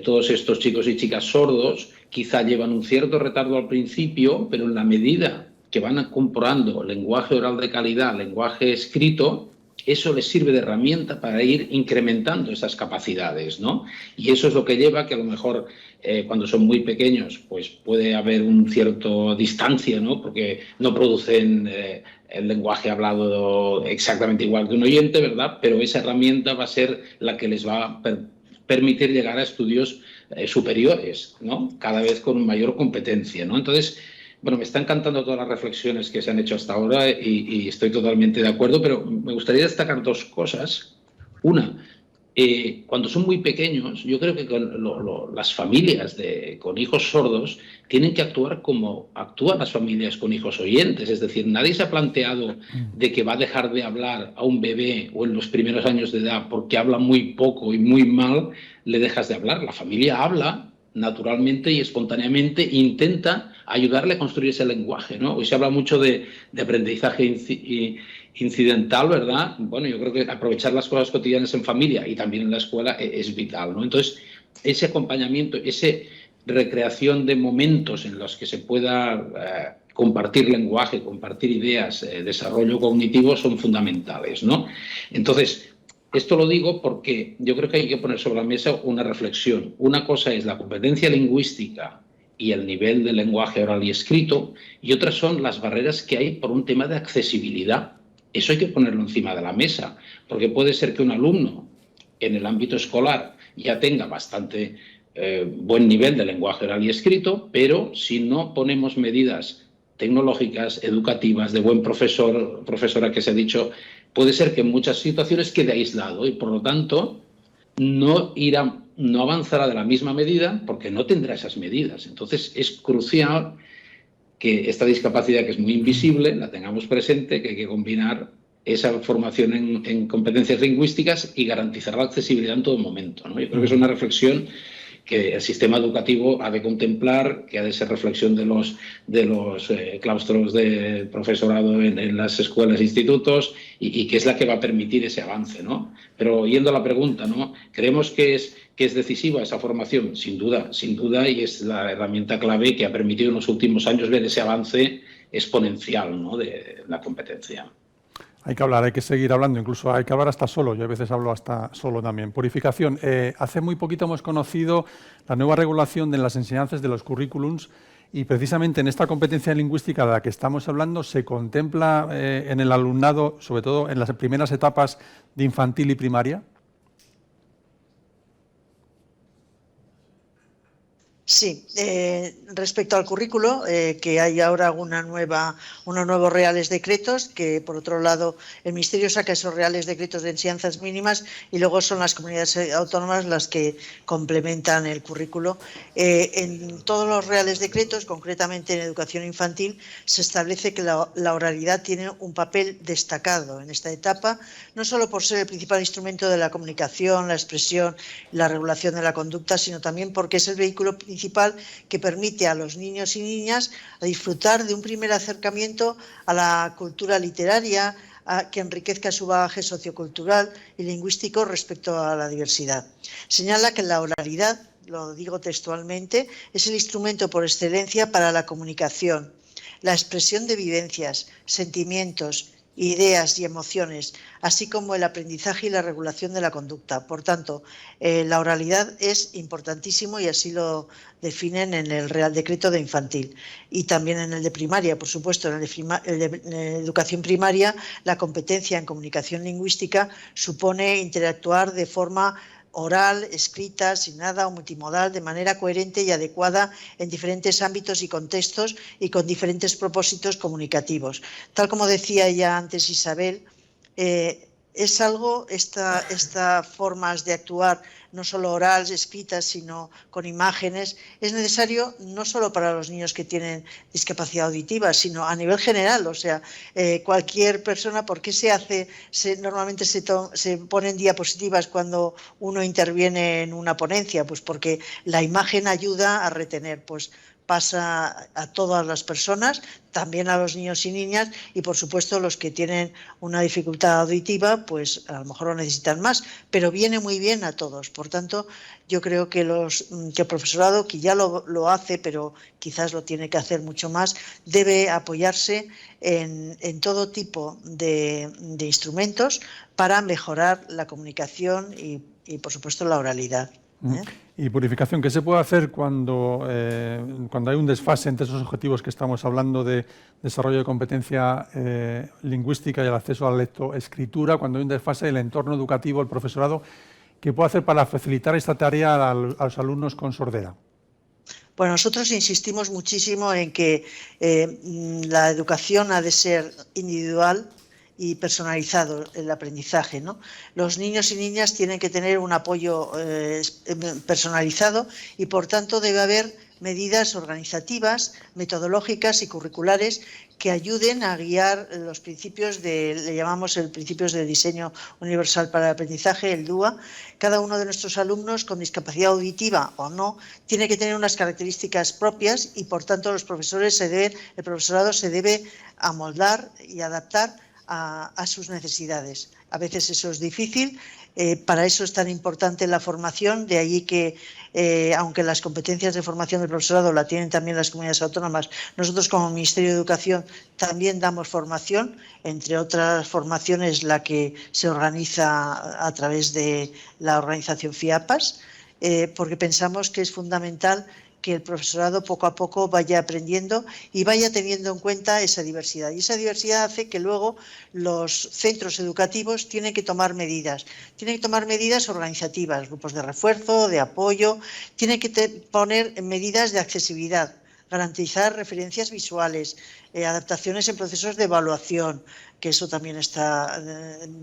todos estos chicos y chicas sordos quizá llevan un cierto retardo al principio, pero en la medida que van incorporando lenguaje oral de calidad, lenguaje escrito, eso les sirve de herramienta para ir incrementando esas capacidades, ¿no? Y eso es lo que lleva que a lo mejor cuando son muy pequeños pues puede haber un cierto distancia, ¿no? Porque no producen el lenguaje hablado exactamente igual que un oyente, ¿verdad? Pero esa herramienta va a ser la que les va a permitir llegar a estudios superiores, ¿no? Cada vez con mayor competencia, ¿no? Entonces, bueno, me están encantando todas las reflexiones que se han hecho hasta ahora y estoy totalmente de acuerdo, pero me gustaría destacar dos cosas. Una, cuando son muy pequeños, yo creo que las familias con hijos sordos tienen que actuar como actúan las familias con hijos oyentes. Es decir, nadie se ha planteado de que va a dejar de hablar a un bebé o en los primeros años de edad porque habla muy poco y muy mal, le dejas de hablar. La familia habla naturalmente y espontáneamente e intenta ayudarle a construir ese lenguaje, ¿no? Hoy se habla mucho de aprendizaje incidental, ¿verdad? Bueno, yo creo que aprovechar las cosas cotidianas en familia y también en la escuela es vital, ¿no? Entonces, ese acompañamiento, esa recreación de momentos en los que se pueda compartir lenguaje, compartir ideas, desarrollo cognitivo son fundamentales, ¿no? Entonces, esto lo digo porque yo creo que hay que poner sobre la mesa una reflexión. Una cosa es la competencia lingüística y el nivel de lenguaje oral y escrito, y otras son las barreras que hay por un tema de accesibilidad. Eso hay que ponerlo encima de la mesa, porque puede ser que un alumno en el ámbito escolar ya tenga bastante buen nivel de lenguaje oral y escrito, pero si no ponemos medidas tecnológicas, educativas, de buen profesor, profesora que se ha dicho, puede ser que en muchas situaciones quede aislado y, por lo tanto, no avanzará de la misma medida porque no tendrá esas medidas. Entonces, es crucial que esta discapacidad, que es muy invisible, la tengamos presente, que hay que combinar esa formación en competencias lingüísticas y garantizar la accesibilidad en todo momento, ¿no? Yo creo que es una reflexión que el sistema educativo ha de contemplar, que ha de ser reflexión de los claustros de profesorado en las escuelas e institutos y que es la que va a permitir ese avance, ¿no? Pero yendo a la pregunta, ¿no? ¿Creemos que es decisiva esa formación? Sin duda, y es la herramienta clave que ha permitido en los últimos años ver ese avance exponencial, ¿no? De la competencia. Hay que hablar, hay que seguir hablando, incluso hay que hablar hasta solo. Yo a veces hablo hasta solo también. Purificación. Hace muy poquito hemos conocido la nueva regulación de las enseñanzas de los currículums y precisamente en esta competencia lingüística de la que estamos hablando se contempla en el alumnado, sobre todo en las primeras etapas de infantil y primaria. Sí, respecto al currículo, que hay ahora unos nuevos reales decretos, que por otro lado el Ministerio saca esos reales decretos de enseñanzas mínimas y luego son las comunidades autónomas las que complementan el currículo. En todos los reales decretos, concretamente en educación infantil, se establece que la oralidad tiene un papel destacado en esta etapa, no solo por ser el principal instrumento de la comunicación, la expresión y la regulación de la conducta, sino también porque es el vehículo principal que permite a los niños y niñas disfrutar de un primer acercamiento a la cultura literaria, que enriquezca su bagaje sociocultural y lingüístico respecto a la diversidad. Señala que la oralidad, lo digo textualmente, es el instrumento por excelencia para la comunicación, la expresión de vivencias, sentimientos, ideas y emociones, así como el aprendizaje y la regulación de la conducta. Por tanto, la oralidad es importantísimo y así lo definen en el Real Decreto de Infantil y también en el de primaria, por supuesto. En el de educación primaria, la competencia en comunicación lingüística supone interactuar de forma oral, escrita, asignada o multimodal, de manera coherente y adecuada en diferentes ámbitos y contextos y con diferentes propósitos comunicativos. Tal como decía ya antes Isabel, es algo, estas formas de actuar no solo oral, escrita, sino con imágenes, es necesario no solo para los niños que tienen discapacidad auditiva, sino a nivel general. O sea, cualquier persona, ¿por qué normalmente se ponen diapositivas cuando uno interviene en una ponencia? Pues porque la imagen ayuda a retener, pues pasa a todas las personas, también a los niños y niñas, y por supuesto los que tienen una dificultad auditiva, pues a lo mejor lo necesitan más, pero viene muy bien a todos. Por tanto, yo creo que el profesorado, que ya lo hace, pero quizás lo tiene que hacer mucho más, debe apoyarse en todo tipo de instrumentos para mejorar la comunicación y por supuesto, la oralidad. Y purificación, ¿qué se puede hacer cuando hay un desfase entre esos objetivos que estamos hablando de desarrollo de competencia lingüística y el acceso a la lectoescritura, cuando hay un desfase del entorno educativo, el profesorado? ¿Qué puede hacer para facilitar esta tarea a los alumnos con sordera? Bueno, nosotros insistimos muchísimo en que la educación ha de ser individual y personalizado el aprendizaje, ¿no? Los niños y niñas tienen que tener un apoyo personalizado y, por tanto, debe haber medidas organizativas, metodológicas y curriculares que ayuden a guiar los principios le llamamos el principios de diseño universal para el aprendizaje, el DUA. Cada uno de nuestros alumnos con discapacidad auditiva o no tiene que tener unas características propias y, por tanto, el profesorado se debe amoldar y adaptar a sus necesidades. A veces eso es difícil, para eso es tan importante la formación, de allí que, aunque las competencias de formación del profesorado la tienen también las comunidades autónomas, nosotros como Ministerio de Educación también damos formación, entre otras formaciones la que se organiza a través de la organización FIAPAS, porque pensamos que es fundamental que el profesorado poco a poco vaya aprendiendo y vaya teniendo en cuenta esa diversidad. Y esa diversidad hace que luego los centros educativos tienen que tomar medidas organizativas, grupos de refuerzo, de apoyo, tienen que poner medidas de accesibilidad, garantizar referencias visuales, adaptaciones en procesos de evaluación, que eso también está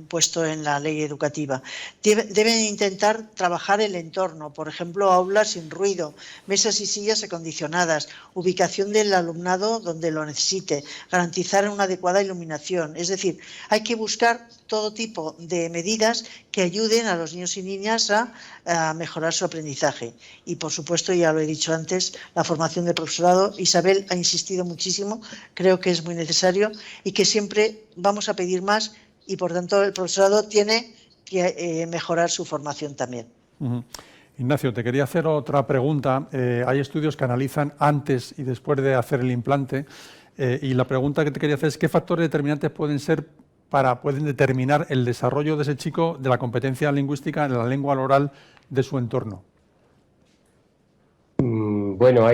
puesto en la ley educativa. Deben intentar trabajar el entorno, por ejemplo, aulas sin ruido, mesas y sillas acondicionadas, ubicación del alumnado donde lo necesite, garantizar una adecuada iluminación. Es decir, hay que buscar todo tipo de medidas que ayuden a los niños y niñas a mejorar su aprendizaje. Y, por supuesto, ya lo he dicho antes, la formación del profesorado. Isabel ha insistido muchísimo, creo que es muy necesario y que siempre vamos a pedir más y, por tanto, el profesorado tiene que mejorar su formación también. Ignacio, te quería hacer otra pregunta. Hay estudios que analizan antes y después de hacer el implante y la pregunta que te quería hacer es ¿qué factores determinantes pueden determinar el desarrollo de ese chico de la competencia lingüística en la lengua oral de su entorno? Bueno,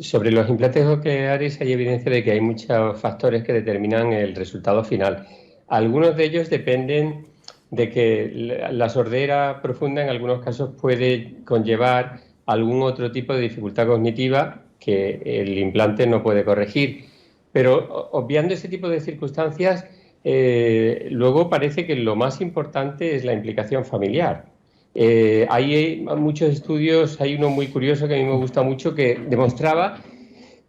sobre los implantes cocleares hay evidencia de que hay muchos factores que determinan el resultado final. Algunos de ellos dependen de que la sordera profunda en algunos casos puede conllevar algún otro tipo de dificultad cognitiva que el implante no puede corregir. Pero obviando ese tipo de circunstancias, luego parece que lo más importante es la implicación familiar. Hay muchos estudios, hay uno muy curioso que a mí me gusta mucho que demostraba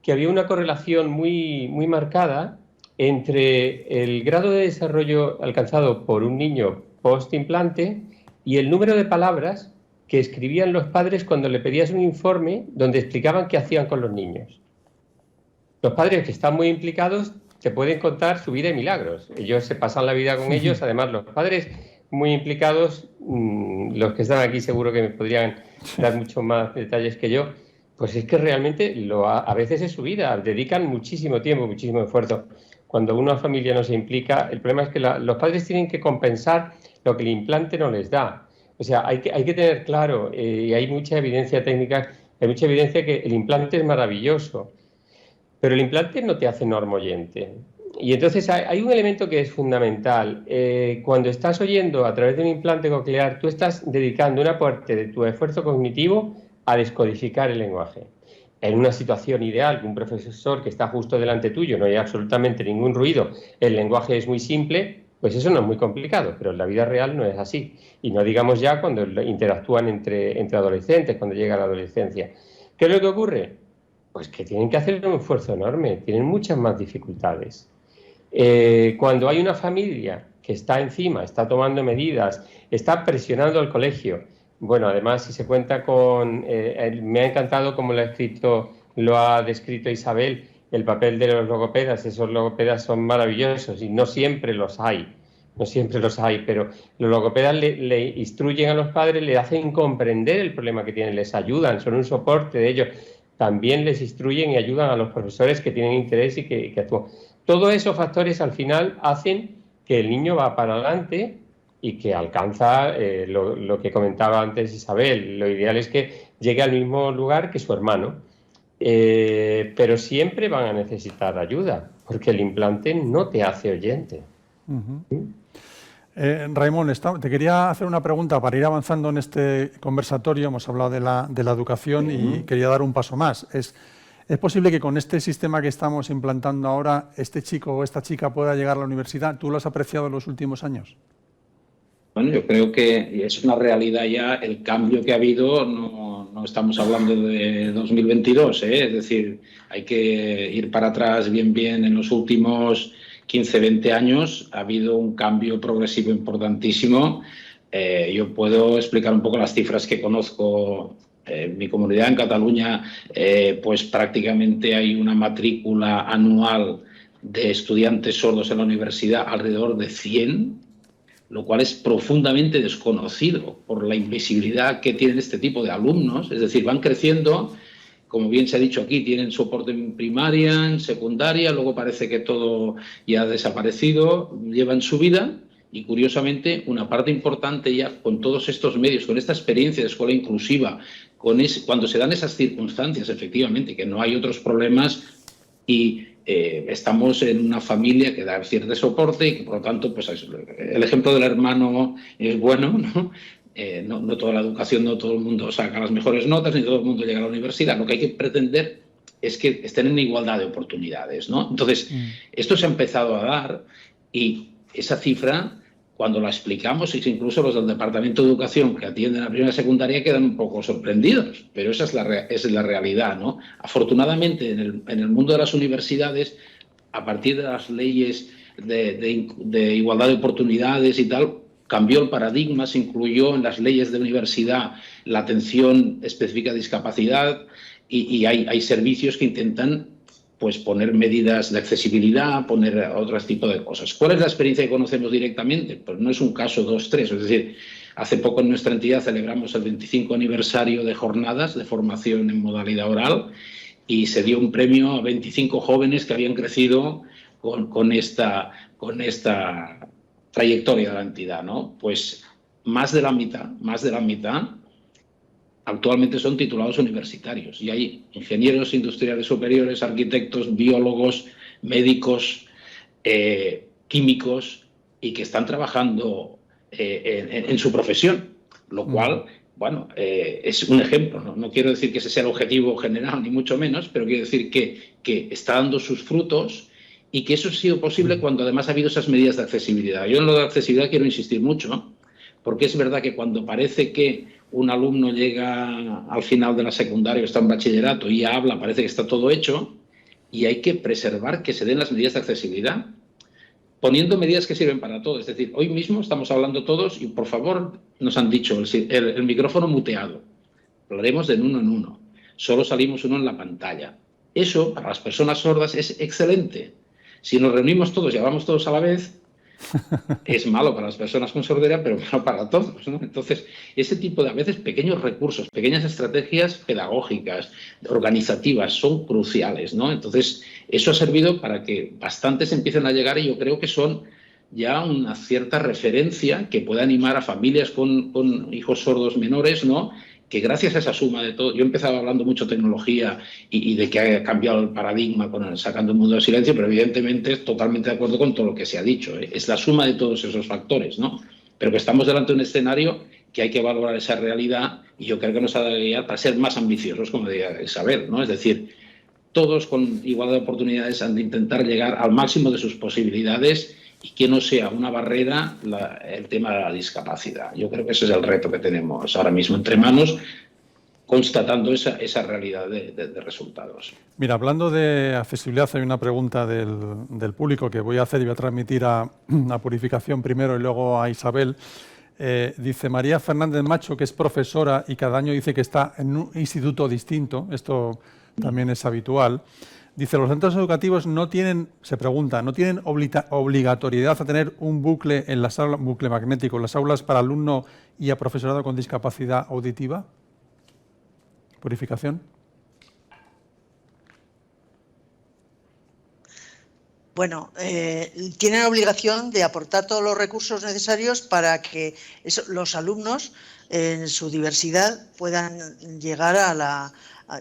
que había una correlación muy, muy marcada entre el grado de desarrollo alcanzado por un niño post-implante y el número de palabras que escribían los padres cuando le pedías un informe donde explicaban qué hacían con los niños. Los padres que están muy implicados te pueden contar su vida de milagros. Ellos se pasan la vida con ellos, además los padres muy implicados, los que están aquí seguro que me podrían dar mucho más detalles que yo, pues es que realmente a veces es su vida, dedican muchísimo tiempo, muchísimo esfuerzo. Cuando una familia no se implica, el problema es que los padres tienen que compensar lo que el implante no les da. O sea, hay que tener claro, y hay mucha evidencia técnica, hay mucha evidencia que el implante es maravilloso, pero el implante no te hace normoyente. Y entonces hay un elemento que es fundamental. Cuando estás oyendo a través de un implante coclear, tú estás dedicando una parte de tu esfuerzo cognitivo a descodificar el lenguaje. En una situación ideal, un profesor que está justo delante tuyo, no hay absolutamente ningún ruido, el lenguaje es muy simple, Pues eso no es muy complicado, pero en la vida real no es así. Y no digamos ya cuando interactúan entre adolescentes, cuando llega la adolescencia. ¿Qué es lo que ocurre? Pues que tienen que hacer un esfuerzo enorme, tienen muchas más dificultades. Cuando hay una familia que está encima, está tomando medidas, está presionando al colegio, bueno, además si se cuenta con... me ha encantado cómo lo ha descrito Isabel, el papel de los logopedas. Esos logopedas son maravillosos y no siempre los hay, pero los logopedas le instruyen a los padres, le hacen comprender el problema que tienen, les ayudan, son un soporte de ellos. También les instruyen y ayudan a los profesores que tienen interés y que actúan. Todos esos factores al final hacen que el niño va para adelante y que alcanza lo que comentaba antes Isabel. Lo ideal es que llegue al mismo lugar que su hermano. Pero siempre van a necesitar ayuda, porque el implante no te hace oyente. Raimon, te quería hacer una pregunta para ir avanzando en este conversatorio. Hemos hablado de la educación y quería dar un paso más. ¿Es posible que con este sistema que estamos implantando ahora, este chico o esta chica pueda llegar a la universidad? ¿Tú lo has apreciado en los últimos años? Bueno, yo creo que es una realidad ya el cambio que ha habido. No estamos hablando de 2022, es decir, hay que ir para atrás bien en los últimos 15, 20 años. Ha habido un cambio progresivo importantísimo. Yo puedo explicar un poco las cifras que conozco. En mi comunidad, en Cataluña, pues prácticamente hay una matrícula anual de estudiantes sordos en la universidad alrededor de 100, lo cual es profundamente desconocido por la invisibilidad que tienen este tipo de alumnos. Es decir, van creciendo, como bien se ha dicho aquí, tienen soporte en primaria, en secundaria, luego parece que todo ya ha desaparecido, llevan su vida y, curiosamente, una parte importante ya con todos estos medios, con esta experiencia de escuela inclusiva, cuando se dan esas circunstancias, efectivamente, que no hay otros problemas y estamos en una familia que da cierto soporte y que, por lo tanto, pues el ejemplo del hermano es bueno, ¿no? No toda la educación, no todo el mundo saca las mejores notas, ni todo el mundo llega a la universidad. Lo que hay que pretender es que estén en igualdad de oportunidades, ¿no? Entonces, esto se ha empezado a dar y esa cifra, cuando la explicamos, incluso los del Departamento de Educación que atienden a primera y secundaria quedan un poco sorprendidos, pero esa es la realidad, ¿no? Afortunadamente, en el mundo de las universidades, a partir de las leyes de igualdad de oportunidades y tal, cambió el paradigma, se incluyó en las leyes de universidad la atención específica de discapacidad y hay servicios que intentan pues poner medidas de accesibilidad, poner otro tipo de cosas. ¿Cuál es la experiencia que conocemos directamente? Pues no es un caso 2, 3, es decir, hace poco en nuestra entidad celebramos el 25 aniversario de jornadas de formación en modalidad oral y se dio un premio a 25 jóvenes que habían crecido con esta trayectoria de la entidad, ¿no? Pues más de la mitad actualmente son titulados universitarios y hay ingenieros industriales superiores, arquitectos, biólogos, médicos, químicos y que están trabajando en su profesión, lo cual, bueno, es un ejemplo, ¿no? No quiero decir que ese sea el objetivo general, ni mucho menos, pero quiero decir que está dando sus frutos y que eso ha sido posible cuando además ha habido esas medidas de accesibilidad. Yo en lo de accesibilidad quiero insistir mucho, porque es verdad que cuando parece que un alumno llega al final de la secundaria, está en bachillerato y ya habla, parece que está todo hecho, y hay que preservar que se den las medidas de accesibilidad, poniendo medidas que sirven para todo. Es decir, hoy mismo estamos hablando todos y, por favor, nos han dicho el micrófono muteado. Hablaremos de uno en uno. Solo salimos uno en la pantalla. Eso, para las personas sordas, es excelente. Si nos reunimos todos y hablamos todos a la vez, es malo para las personas con sordera, pero malo para todos, ¿no? Entonces, ese tipo de, a veces, pequeños recursos, pequeñas estrategias pedagógicas, organizativas, son cruciales, ¿no? Entonces, eso ha servido para que bastantes empiecen a llegar y yo creo que son ya una cierta referencia que puede animar a familias con hijos sordos menores, ¿no? Que gracias a esa suma de todo, yo he empezado hablando mucho de tecnología y de que ha cambiado el paradigma con Sacando el Mundo del Silencio, pero evidentemente es totalmente de acuerdo con todo lo que se ha dicho, ¿eh? Es la suma de todos esos factores, ¿no? Pero que estamos delante de un escenario que hay que valorar esa realidad y yo creo que nos ha de guiar para ser más ambiciosos, como decía Isabel, ¿no? Es decir, todos con igualdad de oportunidades han de intentar llegar al máximo de sus posibilidades y que no sea una barrera el tema de la discapacidad. Yo creo que ese es el reto que tenemos ahora mismo entre manos, constatando esa realidad de resultados. Mira, hablando de accesibilidad, hay una pregunta del público que voy a hacer y voy a transmitir a Purificación primero y luego a Isabel. Dice María Fernández Macho, que es profesora y cada año dice que está en un instituto distinto. Esto también es habitual. Dice, los centros educativos no tienen, se pregunta, ¿no tienen obligatoriedad a tener un bucle en las aulas, bucle magnético en las aulas para alumno y a profesorado con discapacidad auditiva? Purificación. Bueno, tienen obligación de aportar todos los recursos necesarios para que los alumnos en su diversidad puedan llegar a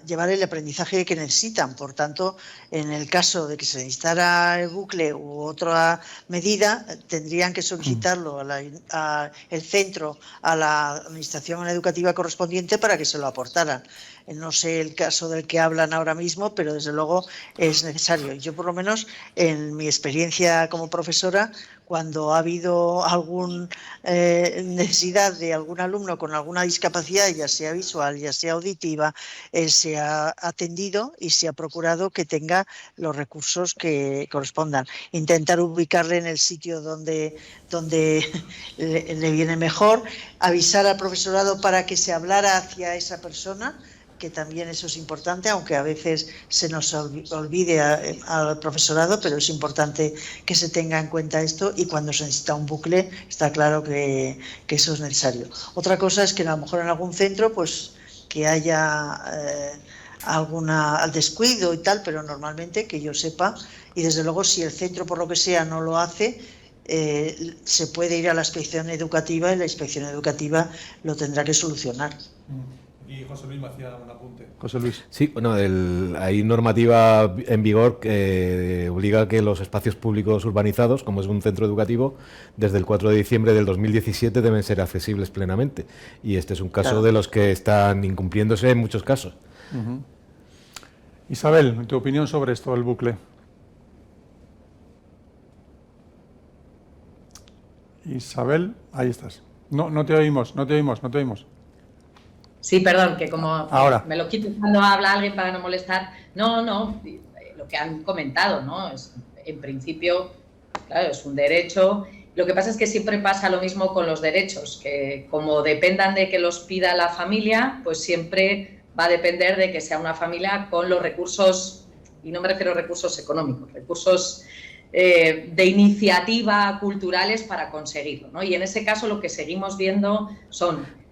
llevar el aprendizaje que necesitan. Por tanto, en el caso de que se necesitara el bucle u otra medida, tendrían que solicitarlo el centro a la administración educativa correspondiente para que se lo aportaran. No sé el caso del que hablan ahora mismo, pero desde luego es necesario. Yo, por lo menos, en mi experiencia como profesora, cuando ha habido alguna necesidad de algún alumno con alguna discapacidad, ya sea visual, ya sea auditiva, se ha atendido y se ha procurado que tenga los recursos que correspondan. Intentar ubicarle en el sitio donde le viene mejor, avisar al profesorado para que se hablara hacia esa persona, que también eso es importante, aunque a veces se nos olvide al profesorado, pero es importante que se tenga en cuenta esto, y cuando se necesita un bucle está claro que eso es necesario. Otra cosa es que a lo mejor en algún centro pues que haya al descuido y tal, pero normalmente, que yo sepa, y desde luego si el centro por lo que sea no lo hace, se puede ir a la inspección educativa y la inspección educativa lo tendrá que solucionar. Y José Luis me hacía un apunte. José Luis. Sí, bueno, hay normativa en vigor que obliga a que los espacios públicos urbanizados, como es un centro educativo, desde el 4 de diciembre del 2017 deben ser accesibles plenamente. Y este es un caso de los que están incumpliéndose en muchos casos. Isabel, tu opinión sobre esto, el bucle. Isabel, ahí estás. No te oímos. Sí, perdón, que como ahora me lo quito cuando habla alguien para no molestar. No, lo que han comentado, ¿no? En principio, claro, es un derecho. Lo que pasa es que siempre pasa lo mismo con los derechos, que como dependan de que los pida la familia, pues siempre va a depender de que sea una familia con los recursos, y no me refiero a recursos económicos, recursos de iniciativa culturales para conseguirlo, ¿no? Y en ese caso lo que seguimos viendo son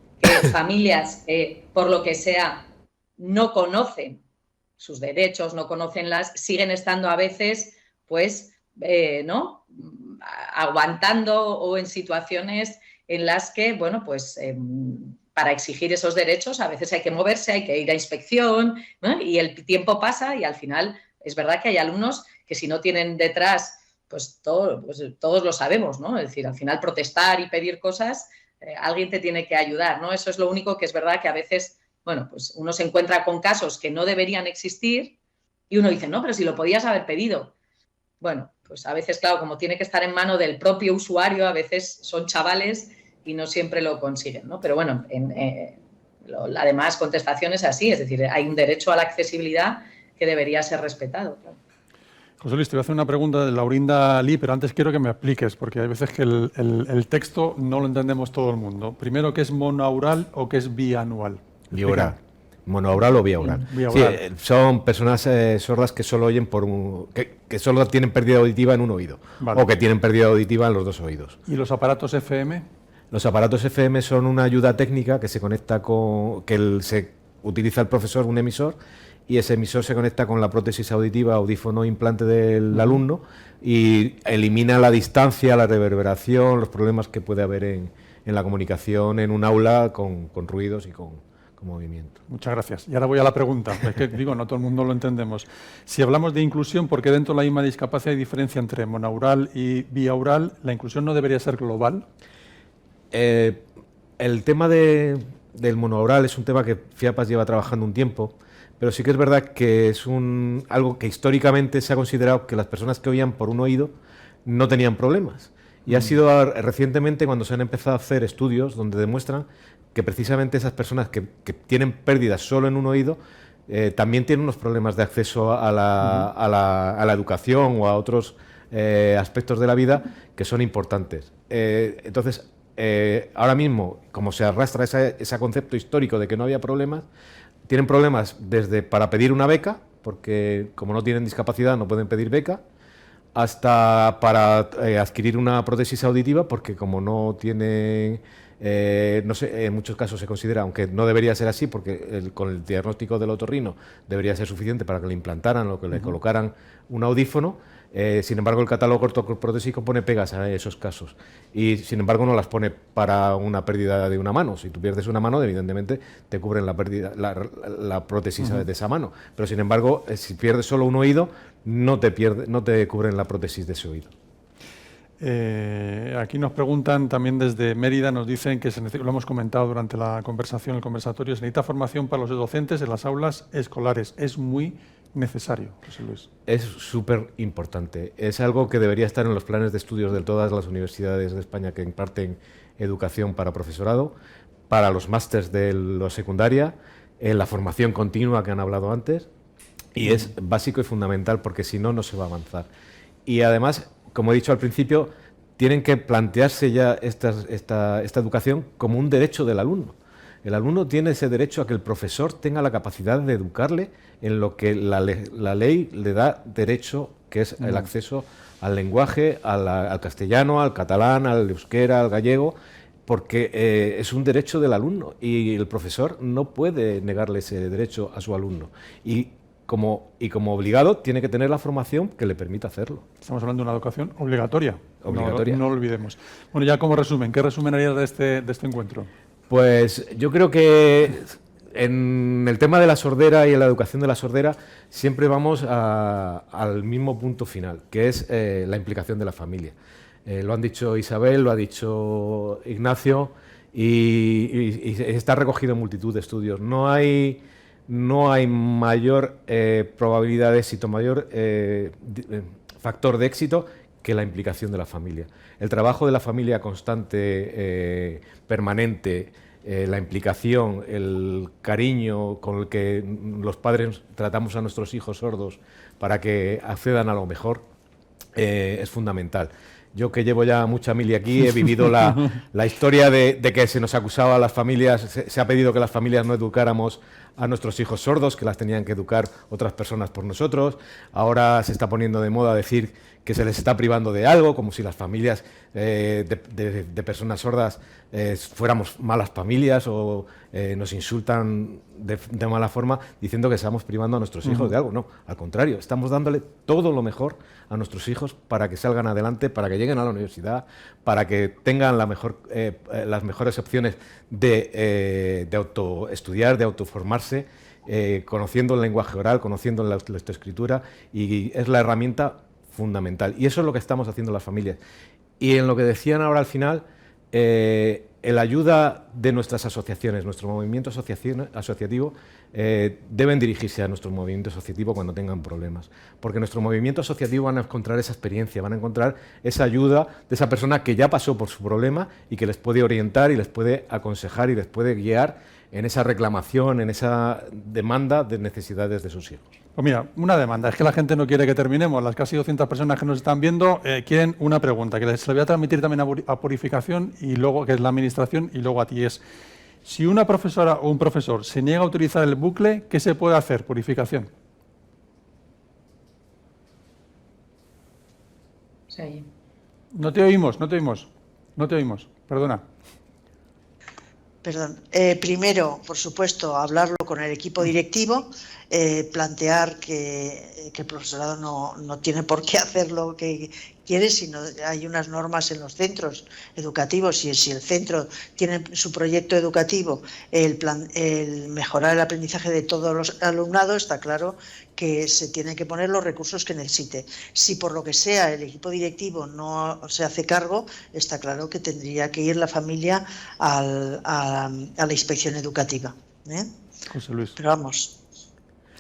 familias que, por lo que sea, no conocen sus derechos, no conocen siguen estando a veces, pues, ¿no?, aguantando o en situaciones en las que, bueno, pues para exigir esos derechos a veces hay que moverse, hay que ir a inspección, ¿no? Y el tiempo pasa y al final es verdad que hay alumnos que si no tienen detrás, pues todos lo sabemos, ¿no? Es decir, al final protestar y pedir cosas, alguien te tiene que ayudar, ¿no? Eso es lo único que es verdad que a veces, bueno, pues uno se encuentra con casos que no deberían existir y uno dice, no, pero si lo podías haber pedido. Bueno, pues a veces, claro, como tiene que estar en mano del propio usuario, a veces son chavales y no siempre lo consiguen, ¿no? Pero bueno, la demás contestación es así, es decir, hay un derecho a la accesibilidad que debería ser respetado, claro. José Luis, te voy a hacer una pregunta de Laurinda Lee, pero antes quiero que me expliques, porque hay veces que el texto no lo entendemos todo el mundo. Primero, ¿qué es monoaural o qué es bianual? Biaural. Monoaural o biaural. Sí, son personas sordas que solo oyen que solo tienen pérdida auditiva en un oído, o que tienen pérdida auditiva en los dos oídos. ¿Y los aparatos FM? Los aparatos FM son una ayuda técnica que se conecta se utiliza el profesor, un emisor, y ese emisor se conecta con la prótesis auditiva, audífono implante del alumno, y elimina la distancia, la reverberación, los problemas que puede haber en la comunicación en un aula con ruidos y con movimiento. Muchas gracias. Y ahora voy a la pregunta. Es que digo, no todo el mundo lo entendemos. Si hablamos de inclusión, porque dentro de la misma discapacidad hay diferencia entre monaural y biaural, ¿la inclusión no debería ser global? El tema del monoaural es un tema que FIAPAS lleva trabajando un tiempo, pero sí que es verdad que es algo que históricamente se ha considerado que las personas que oían por un oído no tenían problemas. Y ha sido recientemente cuando se han empezado a hacer estudios donde demuestran que precisamente esas personas que tienen pérdidas solo en un oído también tienen unos problemas de acceso a la educación o a otros aspectos de la vida que son importantes. Entonces, ahora mismo, como se arrastra ese concepto histórico de que no había problemas, tienen problemas desde para pedir una beca, porque como no tienen discapacidad no pueden pedir beca, hasta para adquirir una prótesis auditiva, porque como no tienen, no sé, en muchos casos se considera, aunque no debería ser así, porque con el diagnóstico del otorrino debería ser suficiente para que le implantaran o que le colocaran un audífono. Sin embargo, el catálogo ortoprótésico pone pegas a esos casos y, sin embargo, no las pone para una pérdida de una mano. Si tú pierdes una mano, evidentemente te cubren la pérdida, la prótesis de esa mano. Pero, sin embargo, si pierdes solo un oído, no te cubren la prótesis de ese oído. Aquí nos preguntan también desde Mérida, nos dicen que lo hemos comentado durante la conversación, el conversatorio, se necesita formación para los docentes en las aulas escolares. Es muy necesario, José Luis. Es súper importante. Es algo que debería estar en los planes de estudios de todas las universidades de España que imparten educación para profesorado, para los másters de la secundaria, en la formación continua que han hablado antes, y es básico y fundamental porque si no, no se va a avanzar. Y además, como he dicho al principio, tienen que plantearse ya esta educación como un derecho del alumno. El alumno tiene ese derecho a que el profesor tenga la capacidad de educarle en lo que la ley le da derecho, que es el acceso al lenguaje, al castellano, al catalán, al euskera, al gallego, porque es un derecho del alumno y el profesor no puede negarle ese derecho a su alumno. Y como obligado tiene que tener la formación que le permita hacerlo. Estamos hablando de una educación obligatoria. Obligatoria. No lo olvidemos. Bueno, ya como resumen, ¿qué resumen harías de este encuentro? Pues yo creo que en el tema de la sordera y en la educación de la sordera siempre vamos al mismo punto final, que es la implicación de la familia. Lo han dicho Isabel, lo ha dicho Ignacio y está recogido en multitud de estudios. No hay mayor probabilidad de éxito, mayor factor de éxito que la implicación de la familia. El trabajo de la familia constante, permanente, la implicación, el cariño con el que los padres tratamos a nuestros hijos sordos para que accedan a lo mejor, es fundamental. Yo, que llevo ya mucha mili aquí, he vivido la historia de que se nos acusaba a las familias, se ha pedido que las familias no educáramos a nuestros hijos sordos, que las tenían que educar otras personas por nosotros. Ahora se está poniendo de moda decir que se les está privando de algo, como si las familias de personas sordas fuéramos malas familias o nos insultan de mala forma diciendo que estamos privando a nuestros hijos de algo. No, al contrario, estamos dándole todo lo mejor a nuestros hijos para que salgan adelante, para que lleguen a la universidad, para que tengan las mejores opciones de autoestudiar, de autoformarse, conociendo el lenguaje oral, conociendo la lectoescritura, y es la herramienta fundamental. Y eso es lo que estamos haciendo las familias. Y en lo que decían ahora al final, el ayuda de nuestras asociaciones, nuestro movimiento asociativo, deben dirigirse a nuestro movimiento asociativo cuando tengan problemas, porque nuestro movimiento asociativo van a encontrar esa experiencia, van a encontrar esa ayuda de esa persona que ya pasó por su problema y que les puede orientar y les puede aconsejar y les puede guiar en esa reclamación, en esa demanda de necesidades de sus hijos. Pues mira, una demanda. Es que la gente no quiere que terminemos. Las casi 200 personas que nos están viendo quieren una pregunta, que se la voy a transmitir también a Purificación, y luego, que es la administración, y luego a ti. Es: si una profesora o un profesor se niega a utilizar el bucle, ¿qué se puede hacer? Purificación. Sí. No te oímos. Perdona. Perdón. Primero, por supuesto, hablarlo con el equipo directivo, plantear que el profesorado no tiene por qué hacer lo que quiere, sino hay unas normas en los centros educativos, y si el centro tiene su proyecto educativo, el mejorar el aprendizaje de todos los alumnados, está claro que se tienen que poner los recursos que necesite. Si por lo que sea el equipo directivo no se hace cargo, está claro que tendría que ir la familia a la inspección educativa. José Luis. Pero vamos.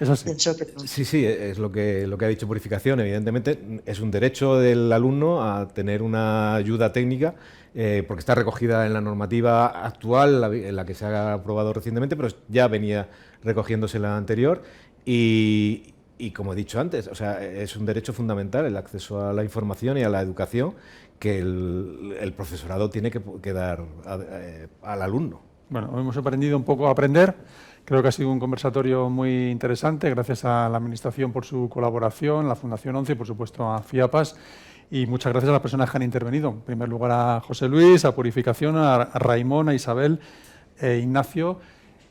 Es así. Pienso que Sí, sí, es lo que ha dicho Purificación. Evidentemente, es un derecho del alumno a tener una ayuda técnica, porque está recogida en la normativa actual, en la que se ha aprobado recientemente, pero ya venía recogiéndose en la anterior. Y como he dicho antes, o sea, es un derecho fundamental el acceso a la información y a la educación que el profesorado tiene que dar al alumno. Bueno, hemos aprendido un poco a aprender. Creo que ha sido un conversatorio muy interesante. Gracias a la Administración por su colaboración, la Fundación 11 y, por supuesto, a FIAPAS. Y muchas gracias a las personas que han intervenido. En primer lugar, a José Luis, a Purificación, a Raimón, a Isabel, Ignacio.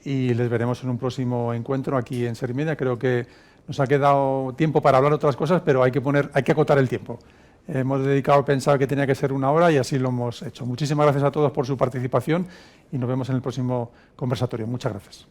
Y les veremos en un próximo encuentro aquí en Sermedia. Creo que nos ha quedado tiempo para hablar de otras cosas, pero hay que acotar el tiempo. Hemos dedicado a pensar que tenía que ser 1 hora y así lo hemos hecho. Muchísimas gracias a todos por su participación y nos vemos en el próximo conversatorio. Muchas gracias.